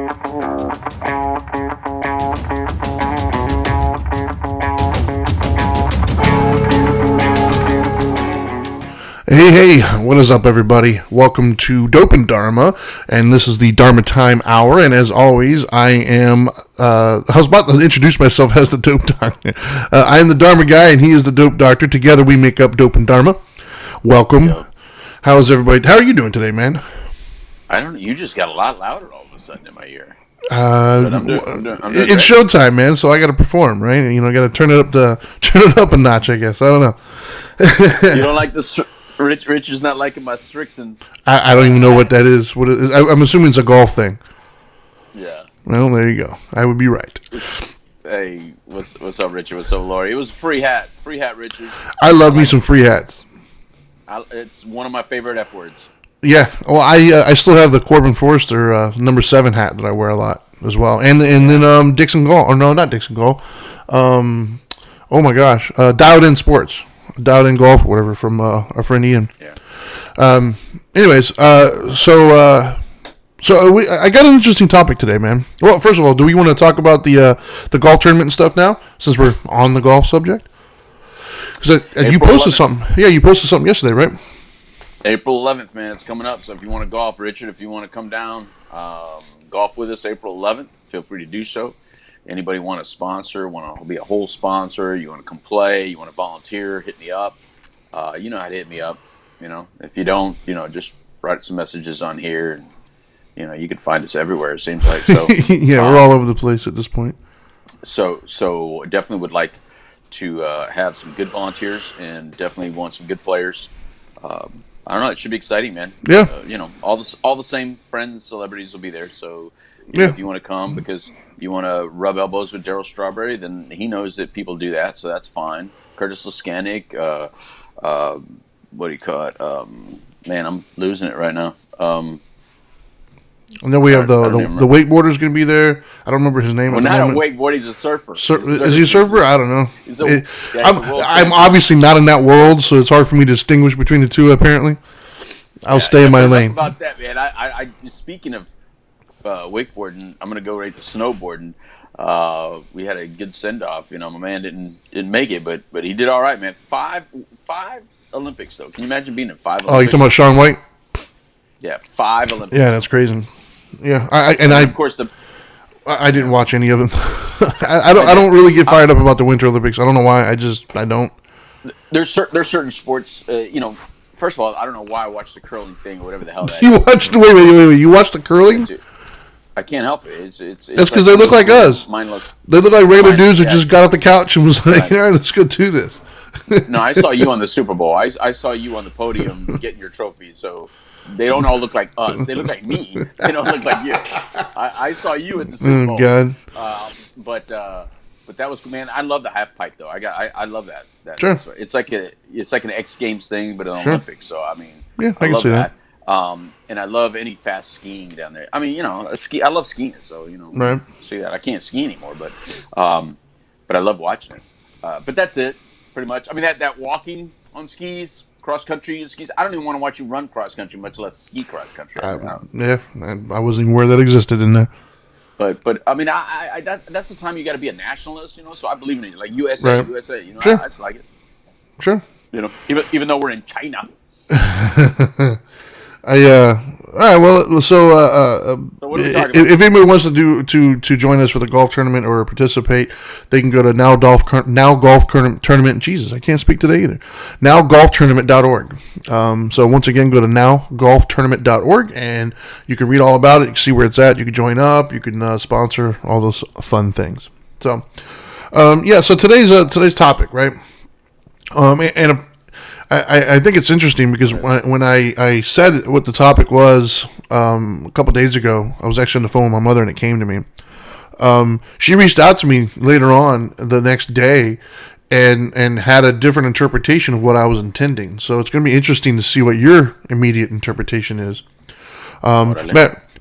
Hey, what is up, everybody? Welcome to Dope and Dharma, and this is the Dharma Time Hour, and as always, I was about to introduce myself as the Dope Doctor. I am the Dharma guy, and he is the Dope Doctor. Together, we make up Dope and Dharma. Welcome. Yo. How's everybody? How are you doing today, man? I don't know. You just got a lot louder all of a sudden in my ear. I'm doing it's showtime, man, so I got to perform, right? You know, I got to turn it up a notch, I guess. I don't know. You don't like the... Rich is not liking my Strixon. I don't even know what that is. What it is. I'm assuming it's a golf thing. Yeah. Well, there you go. I would be right. Hey, what's up, Richard? What's up, Lori? It was a free hat. Free hat, Richard. I love me some free hats. It's one of my favorite F words. Yeah. Well, I still have the Corbin Forrester number 7 hat that I wear a lot as well, and then Dixon Golf. Or no, not Dixon Golf. Oh my gosh, Dialed In Sports. Dialed In Golf, or whatever, from our friend Ian. Yeah. Anyways, so I got an interesting topic today, man. Well, first of all, do we want to talk about the golf tournament and stuff now, since we're on the golf subject? Because you posted 11th. Something. Yeah, you posted something yesterday, right? April 11th, man. It's coming up. So if you want to golf, Richard, if you want to come down, golf with us April 11th, feel free to do so. Anybody want to sponsor, want to be a whole sponsor, you want to come play, you want to volunteer, hit me up. You know how to hit me up. If you don't, just write some messages on here. And, you can find us everywhere, it seems like. So yeah, we're all over the place at this point. So definitely would like to have some good volunteers and definitely want some good players. I don't know, it should be exciting, man. Yeah. All the same friends, celebrities will be there. So if you want to come because you want to rub elbows with Darryl Strawberry, then he knows that people do that, so that's fine. Curtis Laskanik, what do you call it? Man, I'm losing it right now. And then we have the wakeboarder's going to be there. I don't remember his name. Well, not a wakeboarder, he's a surfer. Is he a surfer? I don't know. I'm I'm obviously not in that world, so it's hard for me to distinguish between the two, apparently. I'll stay in my lane. About that, man. I speaking of wakeboarding, I'm going to go right to snowboarding. We had a good send-off. My man didn't make it, but he did all right, man. Five Olympics, though. Can you imagine being in 5 Olympics? Oh, you talking about Shaun White? Yeah, 5 Olympics. Yeah, that's crazy. Yeah, of course I didn't watch any of them. I don't really get fired up about the Winter Olympics. I don't know why. I don't. There's certain sports. First of all, I don't know why I watched the curling thing or whatever the hell that you is. Watched wait. You watched the curling? I can't help it. It's that's because they look like us. Mindless. They look like regular dudes who just got off the couch and was like, "All right, let's go do this." No, I saw you on the Super Bowl. I saw you on the podium getting your trophy. So they don't all look like us. They look like me. They don't look like you. I saw you at the Super Bowl. God. But that was, man. I love the half pipe though. I love that. Sure. It's like an X Games thing, but an Olympics. So I mean, yeah, I can see that. And I love any fast skiing down there. I mean, I love skiing, so right. See that. I can't ski anymore, but I love watching it. But that's it, pretty much. I mean, that walking on skis, cross country skis. I don't even want to watch you run cross country, much less ski cross country. Yeah, I wasn't even aware that existed in there. But I mean, that's the time you got to be a nationalist, So I believe in it, like USA, right. USA. Sure. I just like it. Sure. Even though we're in China. All right. Well, so what are we talking about? If anybody wants to join us for the golf tournament or participate, they can go to Now Golf Tournament. Jesus, I can't speak today either. NowGolfTournament.org. So once again, go to NowGolfTournament.org and you can read all about it. You can see where it's at. You can join up. You can sponsor all those fun things. So, So today's topic, right? I think it's interesting because when I said what the topic was a couple days ago, I was actually on the phone with my mother and it came to me. She reached out to me later on the next day and had a different interpretation of what I was intending. So it's going to be interesting to see what your immediate interpretation is.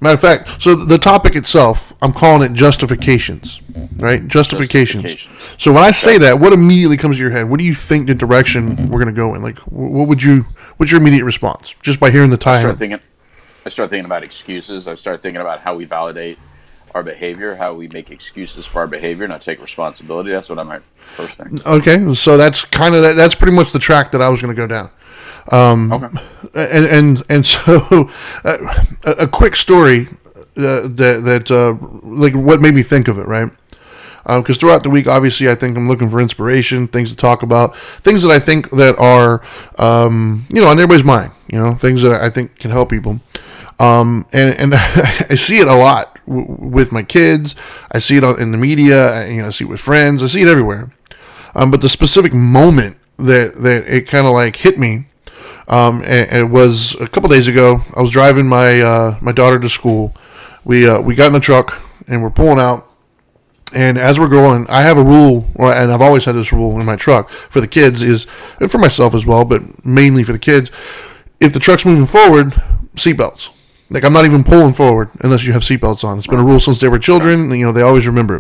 Matter of fact, so the topic itself, I'm calling it justifications, right? Justifications. So when I say that, what immediately comes to your head? What do you think the direction we're going to go in? Like, what's your immediate response just by hearing the title? I start thinking about excuses. I start thinking about how we validate our behavior, how we make excuses for our behavior, not take responsibility. That's what I might first think. Okay, so that's kind of that's pretty much the track that I was going to go down. Okay. And so a quick story like what made me think of it, right? Because throughout the week, obviously, I think I'm looking for inspiration, things to talk about, things that I think that are, on everybody's mind, things that I think can help people. And I see it a lot with my kids. I see it in the media. I see it with friends. I see it everywhere. But the specific moment that it kind of like hit me, it was a couple days ago. I was driving my daughter to school. We got in the truck and we're pulling out. And as we're going, I have a rule, and I've always had this rule in my truck for the kids, and for myself as well, but mainly for the kids. If the truck's moving forward, seatbelts. Like, I'm not even pulling forward unless you have seatbelts on. It's been a rule since they were children, and, they always remember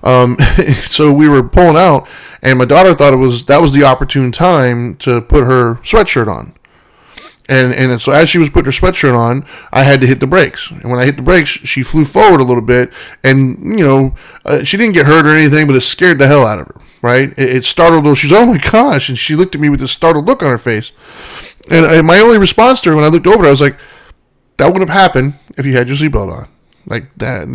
it. So we were pulling out, and my daughter thought that was the opportune time to put her sweatshirt on. And so as she was putting her sweatshirt on, I had to hit the brakes. And when I hit the brakes, she flew forward a little bit. And, she didn't get hurt or anything, but it scared the hell out of her, right? It startled her. She's, oh, my gosh. And she looked at me with this startled look on her face. And my only response to her when I looked over, I was like, that wouldn't have happened if you had your seatbelt on. Like that,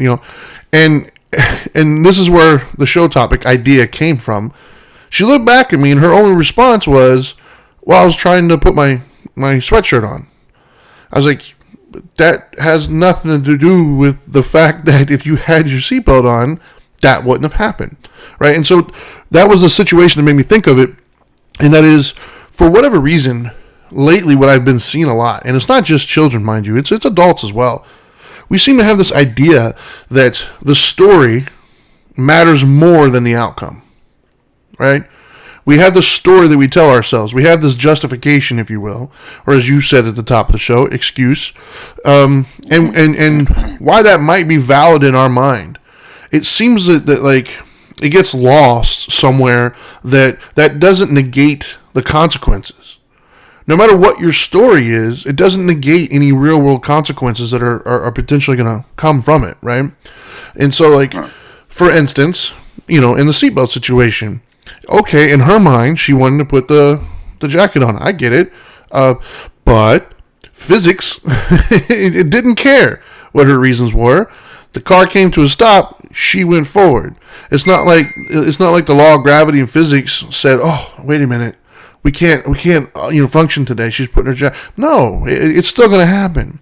And this is where the show topic idea came from. She looked back at me, and her only response was, well, I was trying to put my sweatshirt on. I was like, that has nothing to do with the fact that if you had your seatbelt on, that wouldn't have happened, right? And so that was the situation that made me think of it, and that is, for whatever reason, lately what I've been seeing a lot, and it's not just children, mind you, it's adults as well. We seem to have this idea that the story matters more than the outcome, right? We have the story that we tell ourselves. We have this justification, if you will, or as you said at the top of the show, excuse, and why that might be valid in our mind. It seems that like it gets lost somewhere that doesn't negate the consequences. No matter what your story is, it doesn't negate any real world consequences that are potentially going to come from it, right? And so, like, for instance, in the seatbelt situation. Okay, in her mind, she wanted to put the jacket on. I get it. But physics, it didn't care what her reasons were. The car came to a stop. She went forward. It's not like the law of gravity and physics said, "Oh, wait a minute, we can't function today." She's putting her jacket. No, it's still going to happen.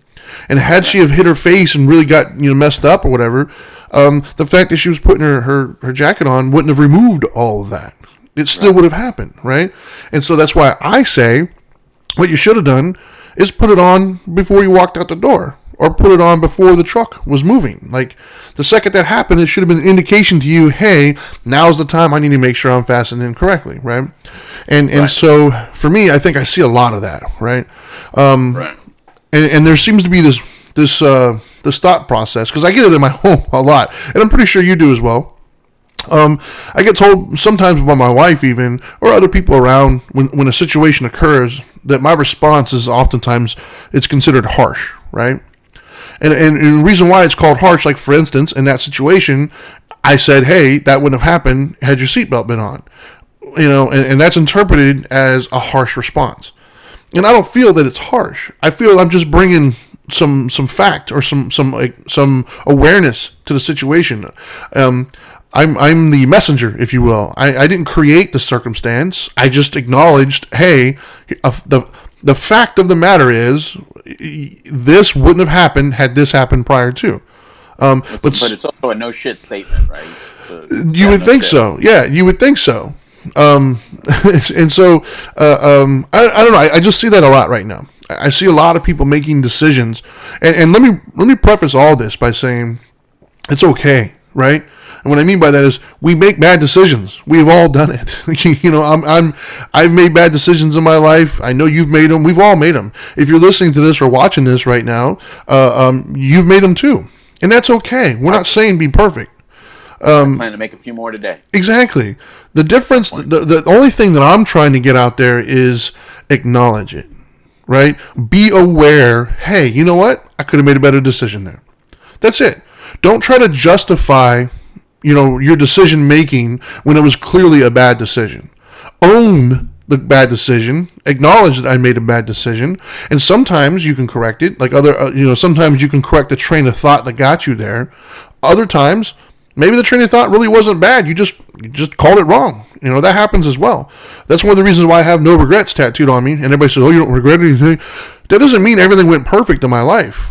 And had she have hit her face and really got messed up or whatever, the fact that she was putting her jacket on wouldn't have removed all of that. It still would have happened, right? And so that's why I say what you should have done is put it on before you walked out the door, or put it on before the truck was moving. Like, the second that happened, it should have been an indication to you, hey, now's the time I need to make sure I'm fastened in correctly, right? And so for me, I think I see a lot of that, right? Right. And there seems to be this thought process, because I get it in my home a lot, and I'm pretty sure you do as well. I get told sometimes by my wife even, or other people around, when a situation occurs, that my response is oftentimes, it's considered harsh, right? And the reason why it's called harsh, like for instance, in that situation, I said, hey, that wouldn't have happened had your seatbelt been on. And that's interpreted as a harsh response. And I don't feel that it's harsh. I feel I'm just bringing some fact or some awareness to the situation. I'm the messenger, if you will. I didn't create the circumstance. I just acknowledged, hey, the fact of the matter is, this wouldn't have happened had this happened prior to. But it's also a no shit statement, right? You would think so. Yeah, you would think so. And so, I don't know. I just see that a lot right now. I see a lot of people making decisions. And let me preface all this by saying it's okay, right? And what I mean by that is we make bad decisions. We've all done it. I've made bad decisions in my life. I know you've made them. We've all made them. If you're listening to this or watching this right now, you've made them too. And that's okay. We're not saying be perfect. I plan to make a few more today. Exactly. The difference, the only thing that I'm trying to get out there is acknowledge it, right? Be aware, hey, you know what? I could have made a better decision there. That's it. Don't try to justify, your decision making when it was clearly a bad decision. Own the bad decision, acknowledge that I made a bad decision, and sometimes you can correct it. Like sometimes you can correct the train of thought that got you there. Other times, maybe the train of thought really wasn't bad. You just called it wrong. That happens as well. That's one of the reasons why I have no regrets tattooed on me. And everybody says, "Oh, you don't regret anything." That doesn't mean everything went perfect in my life.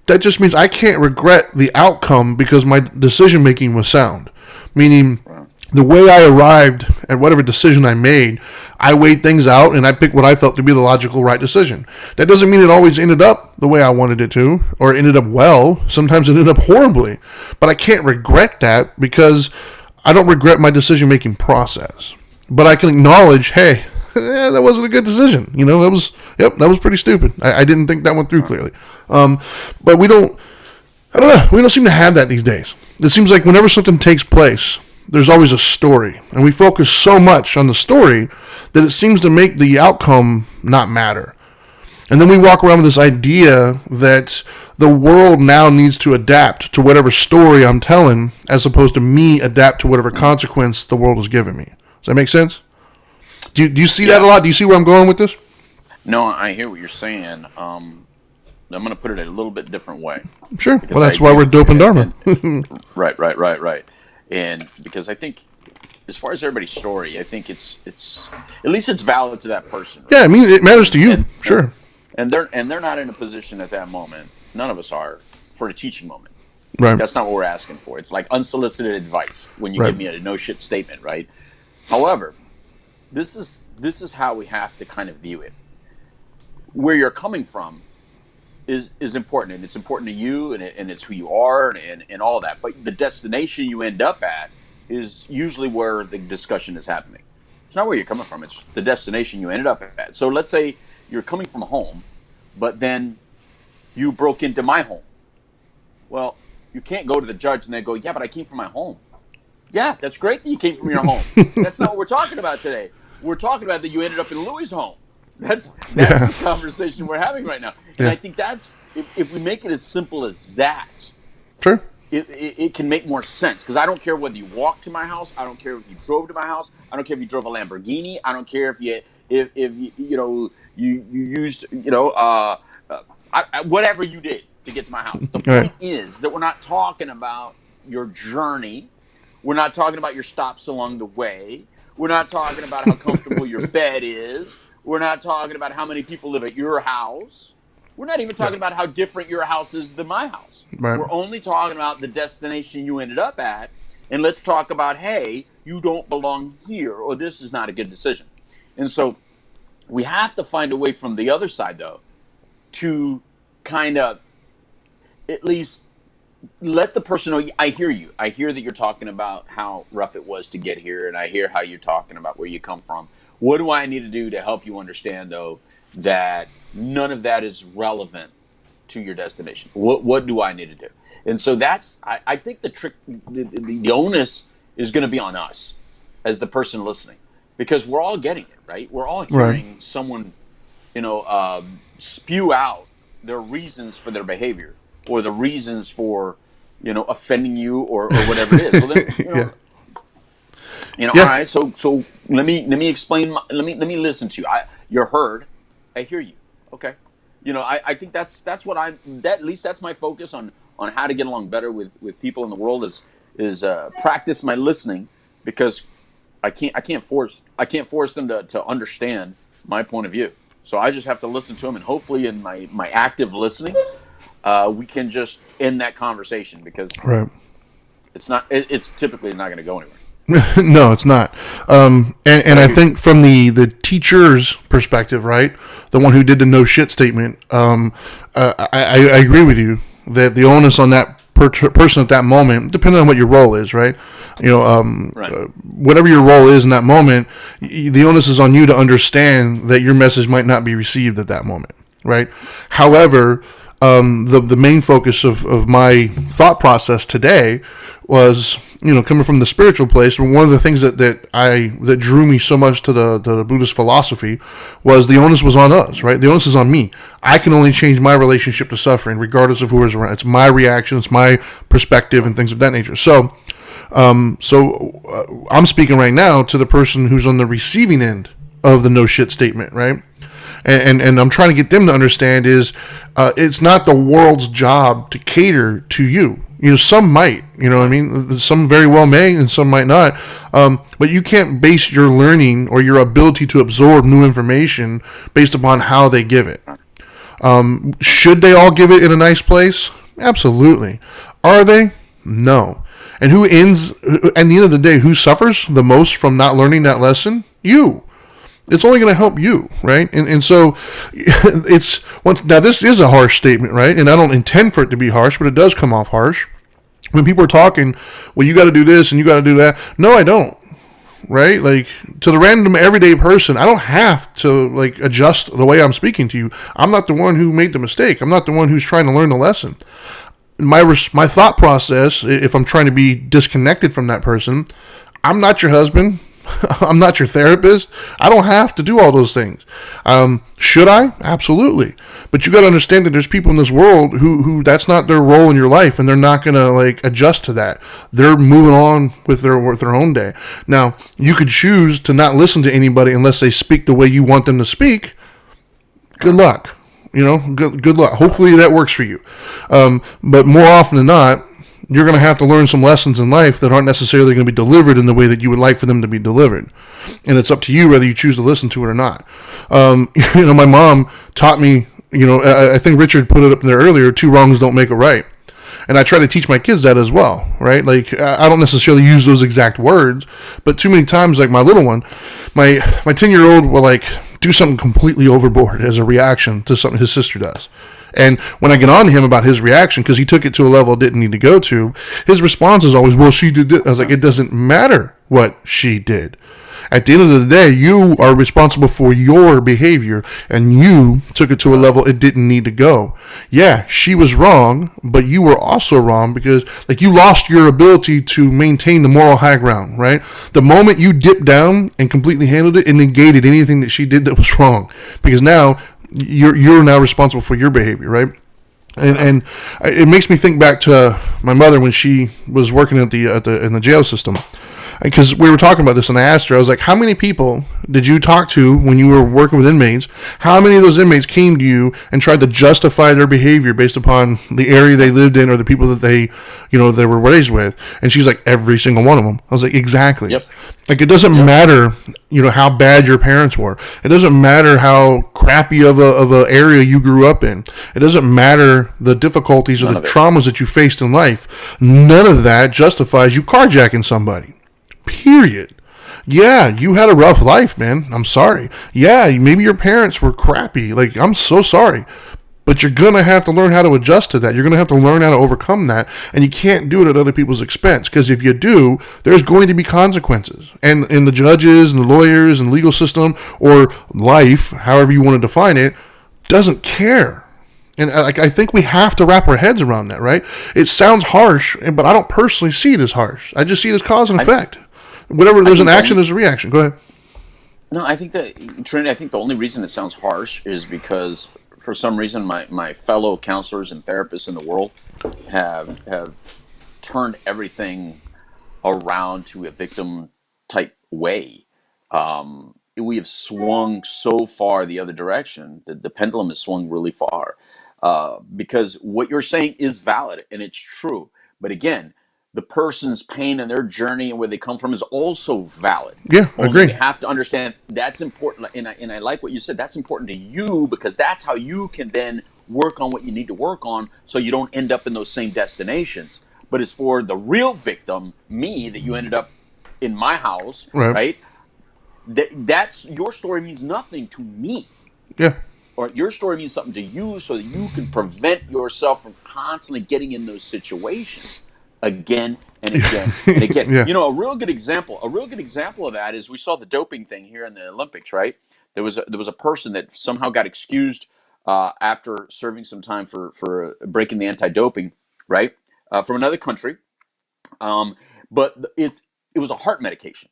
That just means I can't regret the outcome because my decision making was sound. Meaning, the way I arrived at whatever decision I made, I weighed things out and I picked what I felt to be the logical right decision. That doesn't mean it always ended up the way I wanted it to, or ended up well. Sometimes it ended up horribly. But I can't regret that because I don't regret my decision-making process. But I can acknowledge, hey, that wasn't a good decision. That was pretty stupid. I didn't think that went through clearly. But we don't seem to have that these days. It seems like whenever something takes place, there's always a story. And we focus so much on the story that it seems to make the outcome not matter. And then we walk around with this idea that the world now needs to adapt to whatever story I'm telling, as opposed to me adapt to whatever consequence the world has given me. Does that make sense? Do you see that a lot? Do you see where I'm going with this? No, I hear what you're saying. I'm going to put it a little bit different way. Sure. Well, that's why we're dope in Dharma. Right. And because I think, as far as everybody's story, I think it's at least it's valid to that person. Right? Yeah, I mean, it matters to you. Sure. And they're not in a position at that moment. None of us are for a teaching moment. Right. That's not what we're asking for. It's like unsolicited advice when you give me a no shit statement, right? However, this is how we have to kind of view it. Where you're coming from is important, and it's important to you, and it's who you are, and all that. But the destination you end up at is usually where the discussion is happening. It's not where you're coming from. It's the destination you ended up at. So let's say you're coming from home, but then you broke into my home. Well, you can't go to the judge and then go, yeah, but I came from my home. Yeah, that's great that you came from your home. That's not what we're talking about today. We're talking about that you ended up in Louis' home. That's the conversation we're having right now. And I think that's, if we make it as simple as that, sure, it can make more sense. Because I don't care whether you walked to my house. I don't care if you drove to my house. I don't care if you drove a Lamborghini. I don't care if you used whatever you did to get to my house. The point is that we're not talking about your journey. We're not talking about your stops along the way. We're not talking about how comfortable your bed is. We're not talking about how many people live at your house. We're not even talking about how different your house is than my house. Right. We're only talking about the destination you ended up at. And let's talk about, hey, you don't belong here, or this is not a good decision. And so we have to find a way from the other side, though, to kind of at least let the person know, I hear you. I hear that you're talking about how rough it was to get here, and I hear how you're talking about where you come from. What do I need to do to help you understand, though, that none of that is relevant to your destination? What do I need to do? And so that's, I think the trick, the onus is going to be on us as the person listening, because we're all getting it, right? We're all hearing someone, spew out their reasons for their behavior, or the reasons for, offending you, or whatever it is. Well, then, all right. So let me explain. Let me listen to you. You're heard. I hear you. Okay. I think that's what at least that's my focus on how to get along better with people in the world is practice my listening, because I can't force them to understand my point of view. So I just have to listen to them, and hopefully in my active listening, we can just end that conversation, because it's typically not going to go anywhere. No, it's not. And I think from the teacher's perspective, right, the one who did the no shit statement, I agree with you that the onus on that person at that moment, depending on what your role is, right, whatever your role is in that moment, the onus is on you to understand that your message might not be received at that moment, right? However, the main focus of my thought process today was coming from the spiritual place, one of the things that drew me so much to the Buddhist philosophy was the onus was on us, right? The onus is on me. I can only change my relationship to suffering, regardless of who is around. It's my reaction, it's my perspective, and things of that nature. So, I'm speaking right now to the person who's on the receiving end of the no shit statement, right? And I'm trying to get them to understand is it's not the world's job to cater to you. Some might, what I mean? Some very well may, and some might not. But you can't base your learning or your ability to absorb new information based upon how they give it. Should they all give it in a nice place? Absolutely. Are they? No. And who ends, at the end of the day, who suffers the most from not learning that lesson? You. It's only going to help you, right? And so now this is a harsh statement, right? And I don't intend for it to be harsh, but it does come off harsh. When people are talking, well, you got to do this and you got to do that. No, I don't, right? Like, to the random everyday person, I don't have to, like, adjust the way I'm speaking to you. I'm not the one who made the mistake. I'm not the one who's trying to learn the lesson. My thought process, if I'm trying to be disconnected from that person, I'm not your husband. I'm not your therapist. I don't have to do all those things. Should I? Absolutely. But you got to understand that there's people in this world who that's not their role in your life, and they're not going to, like, adjust to that. They're moving on with their own day. Now, you could choose to not listen to anybody unless they speak the way you want them to speak. Good luck. Good luck. Hopefully that works for you. But more often than not, you're going to have to learn some lessons in life that aren't necessarily going to be delivered in the way that you would like for them to be delivered. And it's up to you whether you choose to listen to it or not. My mom taught me, I think Richard put it up there earlier, 2 wrongs don't make a right. And I try to teach my kids that as well, right? Like, I don't necessarily use those exact words, but too many times, like my little one, my 10-year-old will, like, do something completely overboard as a reaction to something his sister does. And when I get on to him about his reaction, because he took it to a level it didn't need to go to, his response is always, well, she did this. I was like, it doesn't matter what she did. At the end of the day, you are responsible for your behavior, and you took it to a level it didn't need to go. Yeah, she was wrong, but you were also wrong because, like, you lost your ability to maintain the moral high ground, right? The moment you dipped down and completely handled it, it negated anything that she did that was wrong, because now you're now responsible for your behavior, right? And it makes me think back to my mother when she was working in the jail system. Because we were talking about this, and I asked her, I was like, how many people did you talk to when you were working with inmates? How many of those inmates came to you and tried to justify their behavior based upon the area they lived in or the people that they were raised with? And she's like, every single one of them. I was like, exactly. Yep. Like, it doesn't matter, how bad your parents were. It doesn't matter how crappy of a area you grew up in. It doesn't matter the difficulties or the traumas that you faced in life. None of that justifies you carjacking somebody. Period. Yeah, you had a rough life, man. I'm sorry. Yeah, maybe your parents were crappy. Like, I'm so sorry. But you're going to have to learn how to adjust to that. You're going to have to learn how to overcome that. And you can't do it at other people's expense. Because if you do, there's going to be consequences. And the judges and the lawyers and the legal system, or life, however you want to define it, doesn't care. And I think we have to wrap our heads around that, right? It sounds harsh, but I don't personally see it as harsh. I just see it as cause and effect. Whatever there's an action, there's a reaction. Go ahead. No, I think that, Trinity, I think the only reason it sounds harsh is because for some reason my fellow counselors and therapists in the world have turned everything around to a victim type way. We have swung so far the other direction. The pendulum has swung really far because what you're saying is valid and it's true. But again, the person's pain and their journey and where they come from is also valid. Yeah, I agree. You have to understand that's important. And I like what you said. That's important to you because that's how you can then work on what you need to work on so you don't end up in those same destinations. But as for the real victim, me, that you ended up in my house, right? That's your story means nothing to me. Yeah. Or your story means something to you so that you can prevent yourself from constantly getting in those situations. Again and again and again. Yeah. A real good example of that is we saw the doping thing here in the Olympics, right? There was a person that somehow got excused after serving some time for breaking the anti-doping, right? From another country. But it was a heart medication,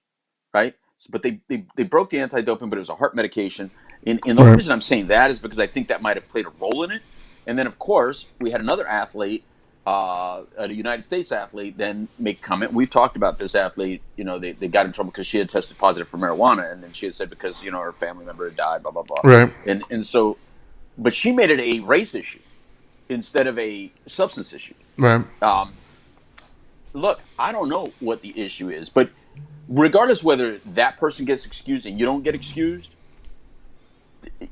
right? But they broke the anti-doping, but it was a heart medication. And the only Right. reason I'm saying that is because I think that might have played a role in it. And then, of course, we had another athlete, a United States athlete, then make comment. We've talked about this athlete. They got in trouble because she had tested positive for marijuana, and then she had said because her family member had died, blah blah blah. Right. And so, but she made it a race issue instead of a substance issue. Right. Look, I don't know what the issue is, but regardless whether that person gets excused and you don't get excused,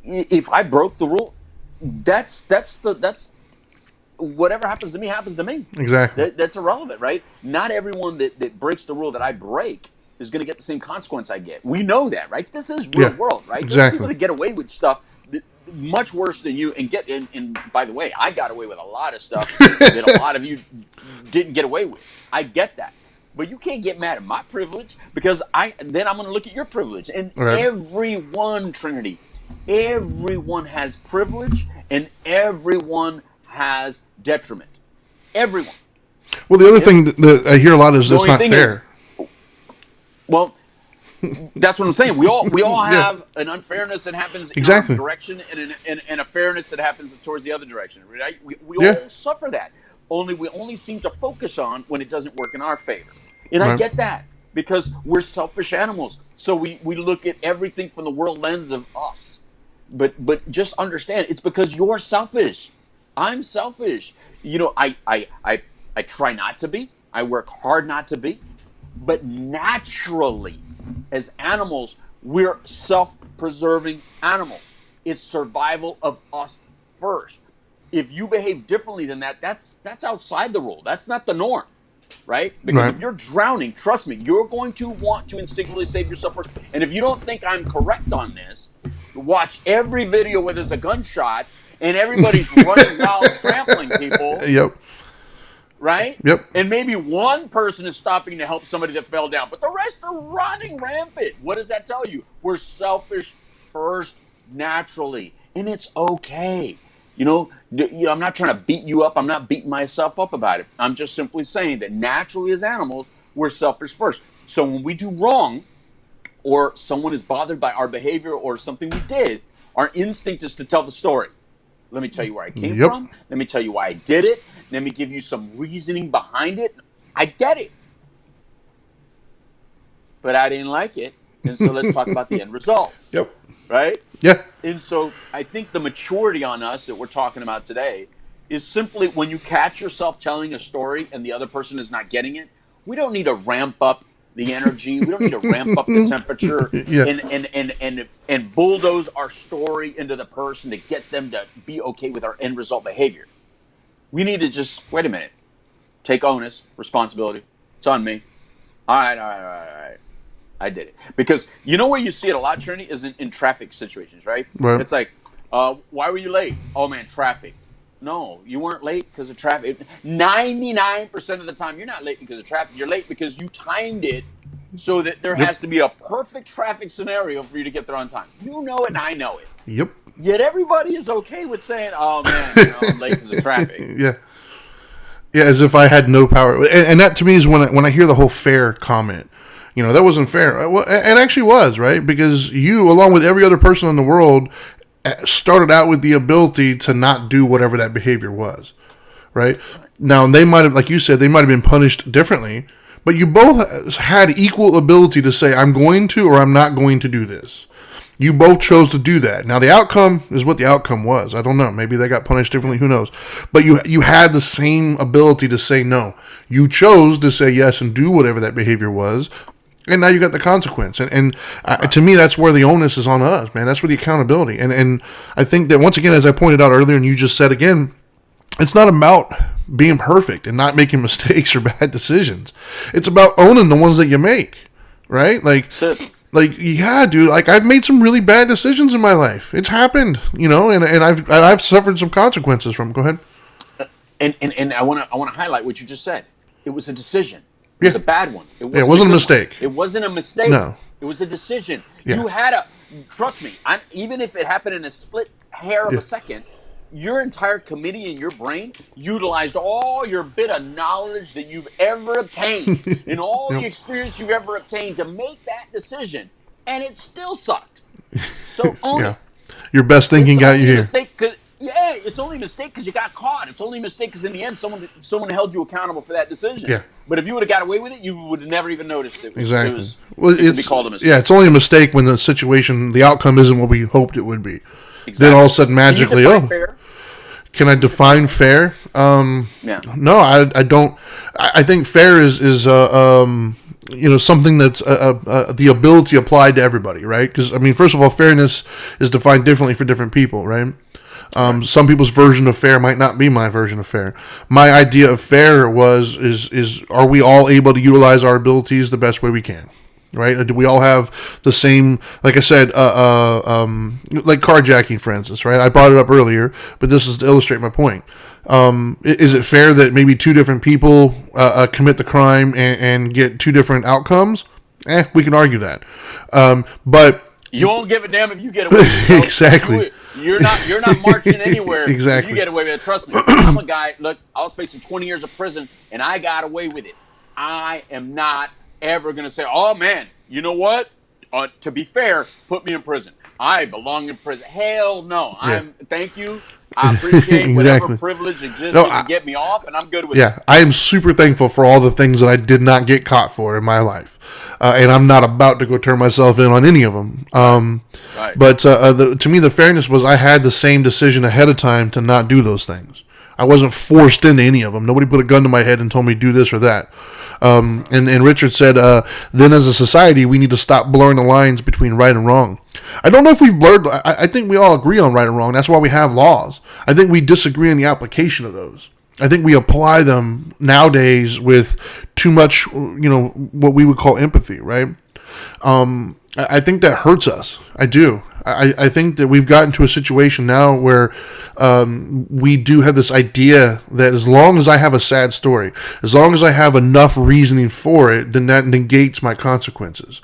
if I broke the rule, that's whatever happens to me happens to me. Exactly. That's irrelevant, right? Not everyone that breaks the rule that I break is going to get the same consequence I get. We know that, right? This is real world, right? Exactly. There's people that get away with stuff much worse than you, and by the way, I got away with a lot of stuff that a lot of you didn't get away with. I get that. But you can't get mad at my privilege, because then I'm going to look at your privilege. And everyone, Trinity, everyone has privilege and everyone has detriment. Everyone. Well, the other thing that I hear a lot is it's not fair. Well, that's what I'm saying. We all have an unfairness that happens in our direction and a fairness that happens towards the other direction, right? We all suffer that. We only seem to focus on when it doesn't work in our favor. And I get that, because we're selfish animals. So we look at everything from the world lens of us. But just understand, it's because you're selfish. I'm selfish. I try not to be. I work hard not to be. But naturally, as animals, we're self-preserving animals. It's survival of us first. If you behave differently than that, that's outside the rule. That's not the norm, right? Because if you're drowning, trust me, you're going to want to instinctually save yourself first. And if you don't think I'm correct on this, watch every video where there's a gunshot and everybody's running wild, trampling people. Yep. Right? Yep. And maybe one person is stopping to help somebody that fell down, but the rest are running rampant. What does that tell you? We're selfish first, naturally, and it's okay. I'm not trying to beat you up. I'm not beating myself up about it. I'm just simply saying that naturally, as animals, we're selfish first. So when we do wrong, or someone is bothered by our behavior or something we did, our instinct is to tell the story. Let me tell you where I came from. Let me tell you why I did it. Let me give you some reasoning behind it. I get it. But I didn't like it. And so let's talk about the end result. Yep. Right? Yeah. And so I think the maturity on us that we're talking about today is simply when you catch yourself telling a story and the other person is not getting it, we don't need to ramp up the energy. We don't need to ramp up the temperature and bulldoze our story into the person to get them to be okay with our end result behavior. We need to just, wait a minute, take onus, responsibility. It's on me. All right. I did it. Because you know where you see it a lot, Trinity, is in traffic situations, right? It's like, why were you late? Oh, man, traffic. No, you weren't late because of traffic. 99% of the time, you're not late because of traffic. You're late because you timed it so that there has to be a perfect traffic scenario for you to get there on time. You know it and I know it. Yep. Yet everybody is okay with saying, oh, man, I'm late because of traffic. Yeah. Yeah, as if I had no power. And that to me is when I hear the whole fair comment. That wasn't fair. Well, it actually was, right? Because you, along with every other person in the world, started out with the ability to not do whatever that behavior was, right? Now, they might have, like you said, they might have been punished differently, but you both had equal ability to say, I'm going to or I'm not going to do this. You both chose to do that. Now, the outcome is what the outcome was. I don't know. Maybe they got punished differently. Who knows? But you had the same ability to say no. You chose to say yes and do whatever that behavior was. And now you got the consequence. And to me, that's where the onus is on us, man. That's where the accountability. And I think that, once again, as I pointed out earlier and you just said again, it's not about being perfect and not making mistakes or bad decisions. It's about owning the ones that you make, right? Yeah, dude, I've made some really bad decisions in my life. It's happened, and I've suffered some consequences from. Go ahead. And I want to highlight what you just said. It was a decision. It was a bad one. It wasn't a mistake. It wasn't a mistake. No. It was a decision. Yeah. You had trust me, even if it happened in a split hair of a second, your entire committee in your brain utilized all your bit of knowledge that you've ever obtained and all the Yep. experience you've ever obtained to make that decision, and it still sucked. So own Yeah. it. Your best thinking It's got you only a here. mistake because it's only a mistake because you got caught. It's only a mistake because in the end, someone held you accountable for that decision. Yeah. But if you would have got away with it, you would have never even noticed it. Exactly. Well, It could be called a mistake. it's only a mistake when the situation, the outcome isn't what we hoped it would be. Exactly. Then all of a sudden, magically, Fair? can I define fair? Yeah. No, I don't. I think fair is something that's the ability applied to everybody, right? Because I mean, first of all, fairness is defined differently for different people, right? Some people's version of fair might not be my version of fair. My idea of fair is are we all able to utilize our abilities the best way we can? Right? Do we all have the same, like I said, like carjacking, for instance, right? I brought it up earlier, but this is to illustrate my point. Is it fair that maybe two different people commit the crime and get two different outcomes? We can argue that. But you won't give a damn if you get away with it. Exactly. You're not marching anywhere. Exactly. If you get away with it. Trust me. I'm a guy. Look, I was facing 20 years of prison, and I got away with it. I am not ever going to say, "Oh man, you know what? To be fair, put me in prison. I belong in prison." Hell no. Yeah. Thank you. I appreciate whatever Exactly. privilege existed No, to get me off, and I'm good with Yeah, it. I am super thankful for all the things that I did not get caught for in my life, and I'm not about to go turn myself in on any of them. Right. But to me, the fairness was I had the same decision ahead of time to not do those things. I wasn't forced into any of them. Nobody put a gun to my head and told me do this or that. And Richard said, then as a society, we need to stop blurring the lines between right and wrong. I don't know if we've blurred. I think we all agree on right and wrong. That's why we have laws. I think we disagree on the application of those. I think we apply them nowadays with too much, what we would call empathy, right? I think that hurts us. I do. I think that we've gotten to a situation now where we do have this idea that as long as I have a sad story, as long as I have enough reasoning for it, then that negates my consequences.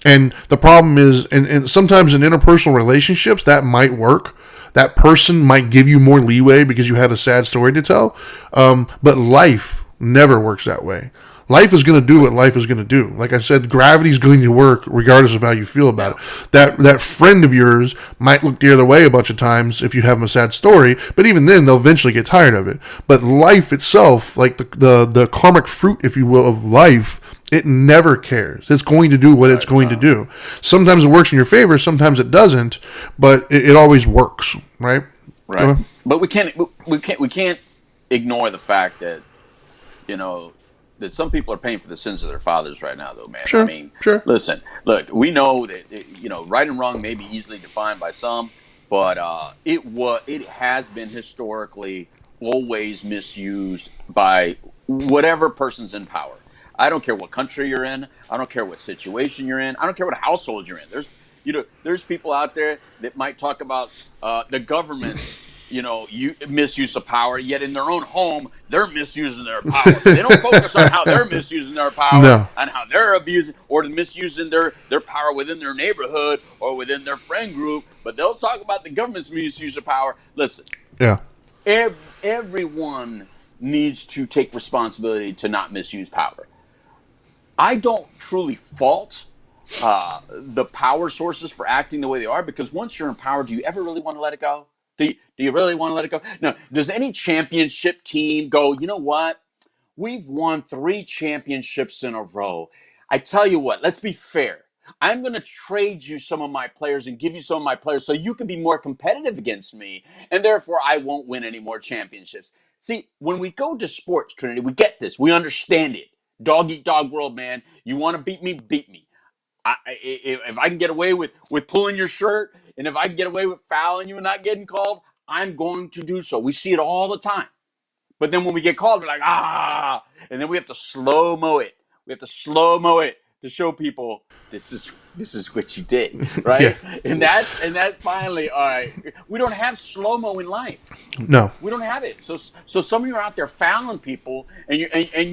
And the problem is, and sometimes in interpersonal relationships, that might work. That person might give you more leeway because you had a sad story to tell. But life never works that way. Life is going to do what life is going to do. Like I said, gravity is going to work regardless of how you feel about it. That friend of yours might look the other way a bunch of times if you have a sad story, but even then they'll eventually get tired of it. But life itself, like the karmic fruit, if you will, of life, it never cares. It's going to do what it's going to do. Sometimes it works in your favor, sometimes it doesn't, but it always works, right? Right. But we can't ignore the fact that that some people are paying for the sins of their fathers right now, though, man. Sure, I mean, sure. Listen, look, we know that right and wrong may be easily defined by some, but it has been historically always misused by whatever person's in power. I don't care what country you're in. I don't care what situation you're in. I don't care what household you're in. There's people out there that might talk about the government's misuse of power, yet in their own home they're misusing their power. They don't focus on how they're misusing their power and how they're abusing or misusing their power within their neighborhood or within their friend group, but they'll talk about the government's misuse of power. Listen, everyone needs to take responsibility to not misuse power. I don't truly fault the power sources for acting the way they are, because once you're in power, do you ever really want to let it go? Do you really want to let it go? No. Does any championship team go, you know what? We've won 3 championships in a row. I tell you what, let's be fair. I'm going to trade you some of my players and give you some of my players so you can be more competitive against me, and therefore I won't win any more championships. See, when we go to sports, Trinity, we get this. We understand it. Dog eat dog world, man. You want to beat me? Beat me. If I can get away with pulling your shirt, and if I can get away with fouling you and not getting called, I'm going to do so. We see it all the time. But then when we get called, we're like, and then we have to slow-mo it. We have to slow-mo it to show people this is what you did, right? Yeah. And that's finally, all right. We don't have slow-mo in life. No. We don't have it. So some of you are out there fouling people, and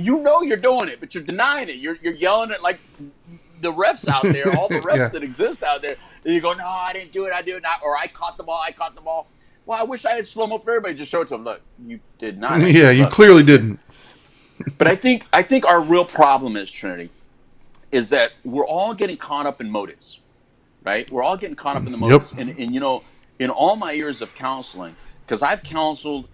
you know you're doing it, but you're denying it. You're yelling at like the refs out there, all the refs that exist out there. And you go, no, I didn't do it. I do it not. Or I caught the ball. Well, I wish I had slow mo for everybody. Just show it to them. Look, you did not Yeah, actually you look. clearly didn't. But I think our real problem is, Trinity, is that we're all getting caught up in motives, right? We're all getting caught up in the Yep. motives. And in all my years of counseling, because I've counseled,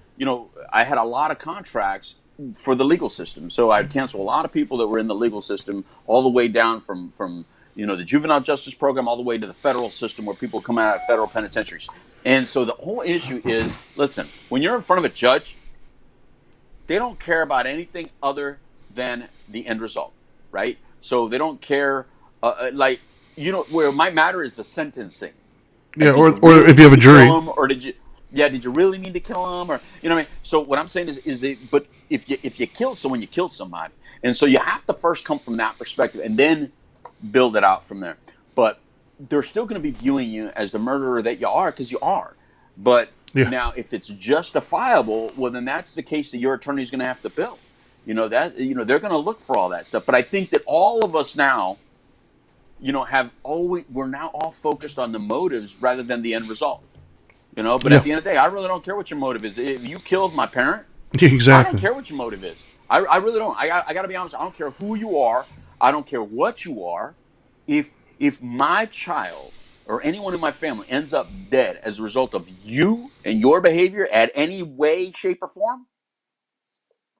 I had a lot of contracts for the legal system. So I'd counsel a lot of people that were in the legal system, all the way down from the juvenile justice program all the way to the federal system where people come out of federal penitentiaries. And so the whole issue is, listen, when you're in front of a judge, they don't care about anything other than the end result, right? So they don't care, where it might matter is the sentencing. Yeah, Like, did you or really if you have mean a to kill jury. him, or did you really mean to kill him, or what I mean? So what I'm saying is but if you killed someone, you killed somebody, and so you have to first come from that perspective, and then build it out from there. But they're still going to be viewing you as the murderer that you are, because you are. But Yeah. now, if it's justifiable, well, then that's the case that your attorney is going to have to build. They're going to look for all that stuff. But I think that all of us now, we're now all focused on the motives rather than the end result. But Yeah. at the end of the day, I really don't care what your motive is. If you killed my parent, Yeah, I don't exactly. care what your motive is. I really don't. I got to be honest. I don't care who you are. I don't care what you are. If my child or anyone in my family ends up dead as a result of you and your behavior at any way, shape, or form,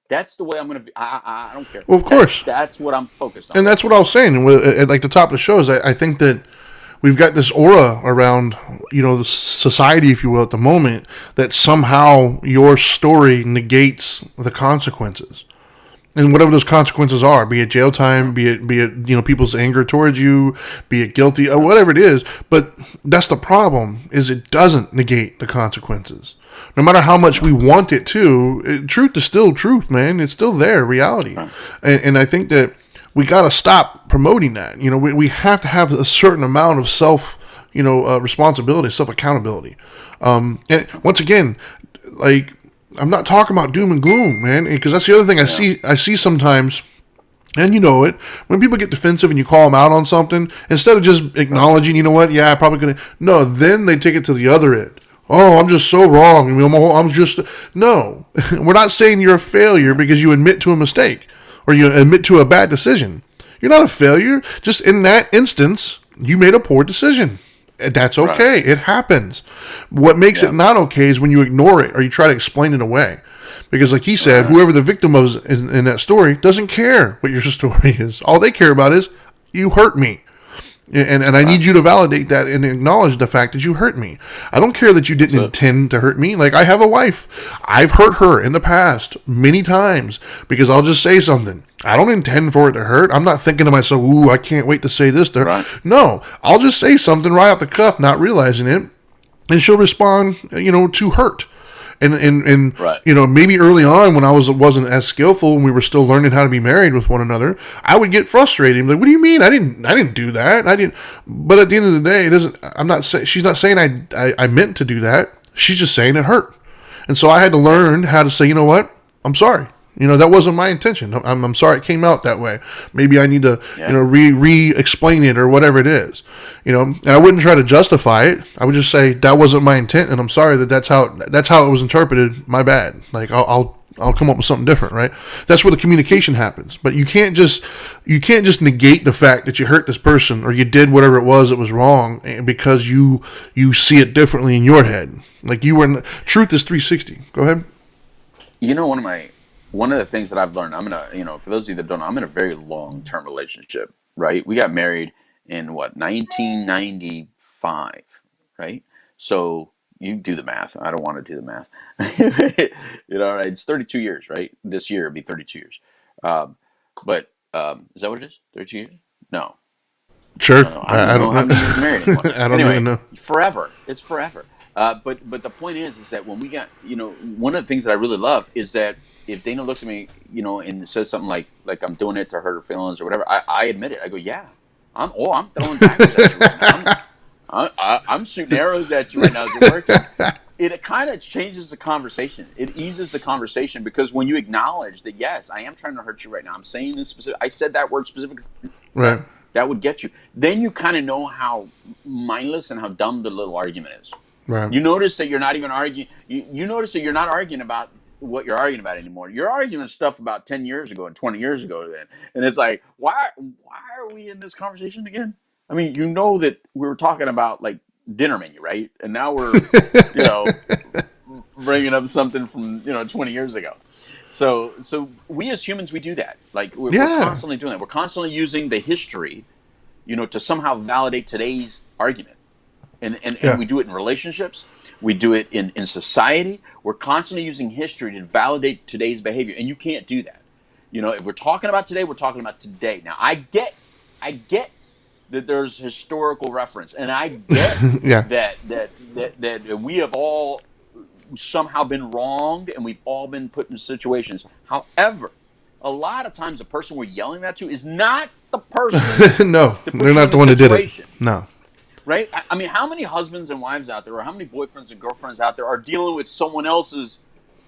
that's the way I'm going to. I don't care. Well, of That's course. that's what I'm focused on And right that's now. what I was saying. At like the top of the show is I think that we've got this aura around, the society, if you will, at the moment, that somehow your story negates the consequences. And whatever those consequences are, be it jail time, be it people's anger towards you, be it guilty, or whatever it is. But that's the problem: is it doesn't negate the consequences. No matter how much we want it to, truth is still truth, man. It's still there, reality. Right. And I think that we got to stop promoting that. We have to have a certain amount of self, responsibility, self accountability. And once again, like, I'm not talking about doom and gloom, man, because that's the other thing I Yeah. see. I see sometimes, and you know it, when people get defensive and you call them out on something, instead of just Right. acknowledging, you know what, yeah, I probably gonna. No, then they take it to the other end. Oh, I'm just so wrong. I'm just no. We're not saying you're a failure because you admit to a mistake or you admit to a bad decision. You're not a failure. Just in that instance, you made a poor decision. That's Right. okay. It happens. What makes it Yeah. not okay is when you ignore it or you try to explain it away. Because, like he said, Right. whoever the victim was in that story doesn't care what your story is. All they care about is, you hurt me. And I Right. need you to validate that and acknowledge the fact that you hurt me. I don't care that you That's didn't it. intend to hurt me. Like, I have a wife. I've hurt her in the past many times because I'll just say something. I don't intend for it to hurt. I'm not thinking to myself, ooh, I can't wait to say this to her. Right. No, I'll just say something right off the cuff, not realizing it. And she'll respond, to hurt. And Right. maybe early on when I wasn't as skillful and we were still learning how to be married with one another, I would get frustrated. Like, what do you mean? I didn't do that. I didn't. But at the end of the day, it doesn't. I'm not saying she's not saying I meant to do that. She's just saying it hurt. And so I had to learn how to say, you know what? I'm sorry. That wasn't my intention. I'm sorry it came out that way. Maybe I need to, Yeah. re-explain it or whatever it is. And I wouldn't try to justify it. I would just say that wasn't my intent, and I'm sorry that's how it was interpreted. My bad. Like, I'll come up with something different, right? That's where the communication happens. But you can't just negate the fact that you hurt this person or you did whatever it was that was wrong because you see it differently in your head. Like, truth is 360. Go ahead. One of the things that I've learned, for those of you that don't know, I'm in a very long term relationship, right? We got married in 1995, right? So you do the math. I don't want to do the math. Right? It's 32 years, right? This year it'll be 32 years. Um, but is that what it is? 32 years? No. Sure. I don't even I know don't how know. many years we're married anymore. I don't even Anyway, know. forever. It's forever. But the point is that when we got, one of the things that I really love is that if Dana looks at me, and says something like I'm doing it to hurt her feelings or whatever, I admit it. I go, yeah, I'm throwing daggers at you right now. I'm shooting arrows at you right now. Is it working? It kind of changes the conversation. It eases the conversation because when you acknowledge that, yes, I am trying to hurt you right now. I'm saying this specific. I said that word specifically. Right. That would get you. Then you kind of know how mindless and how dumb the little argument is. Right. You notice that you're not even arguing. You notice that you're not arguing about what you're arguing about anymore. You're arguing stuff about 10 years ago and 20 years ago then. And it's like, why are we in this conversation again? I mean, you know that we were talking about like dinner menu, right? And now we're, you know, bringing up something from, 20 years ago. So we as humans, we do that. Like we're constantly doing that. We're constantly using the history, to somehow validate today's argument. And we do it in relationships. We do it in society. We're constantly using history to validate today's behavior. And you can't do that. If we're talking about today, we're talking about today. Now, I get that there's historical reference. And I get that we have all somehow been wronged and we've all been put in situations. However, a lot of times the person we're yelling at to is not the person. No, they're not the one that did it. No. Right? I mean, how many husbands and wives out there, or how many boyfriends and girlfriends out there are dealing with someone else's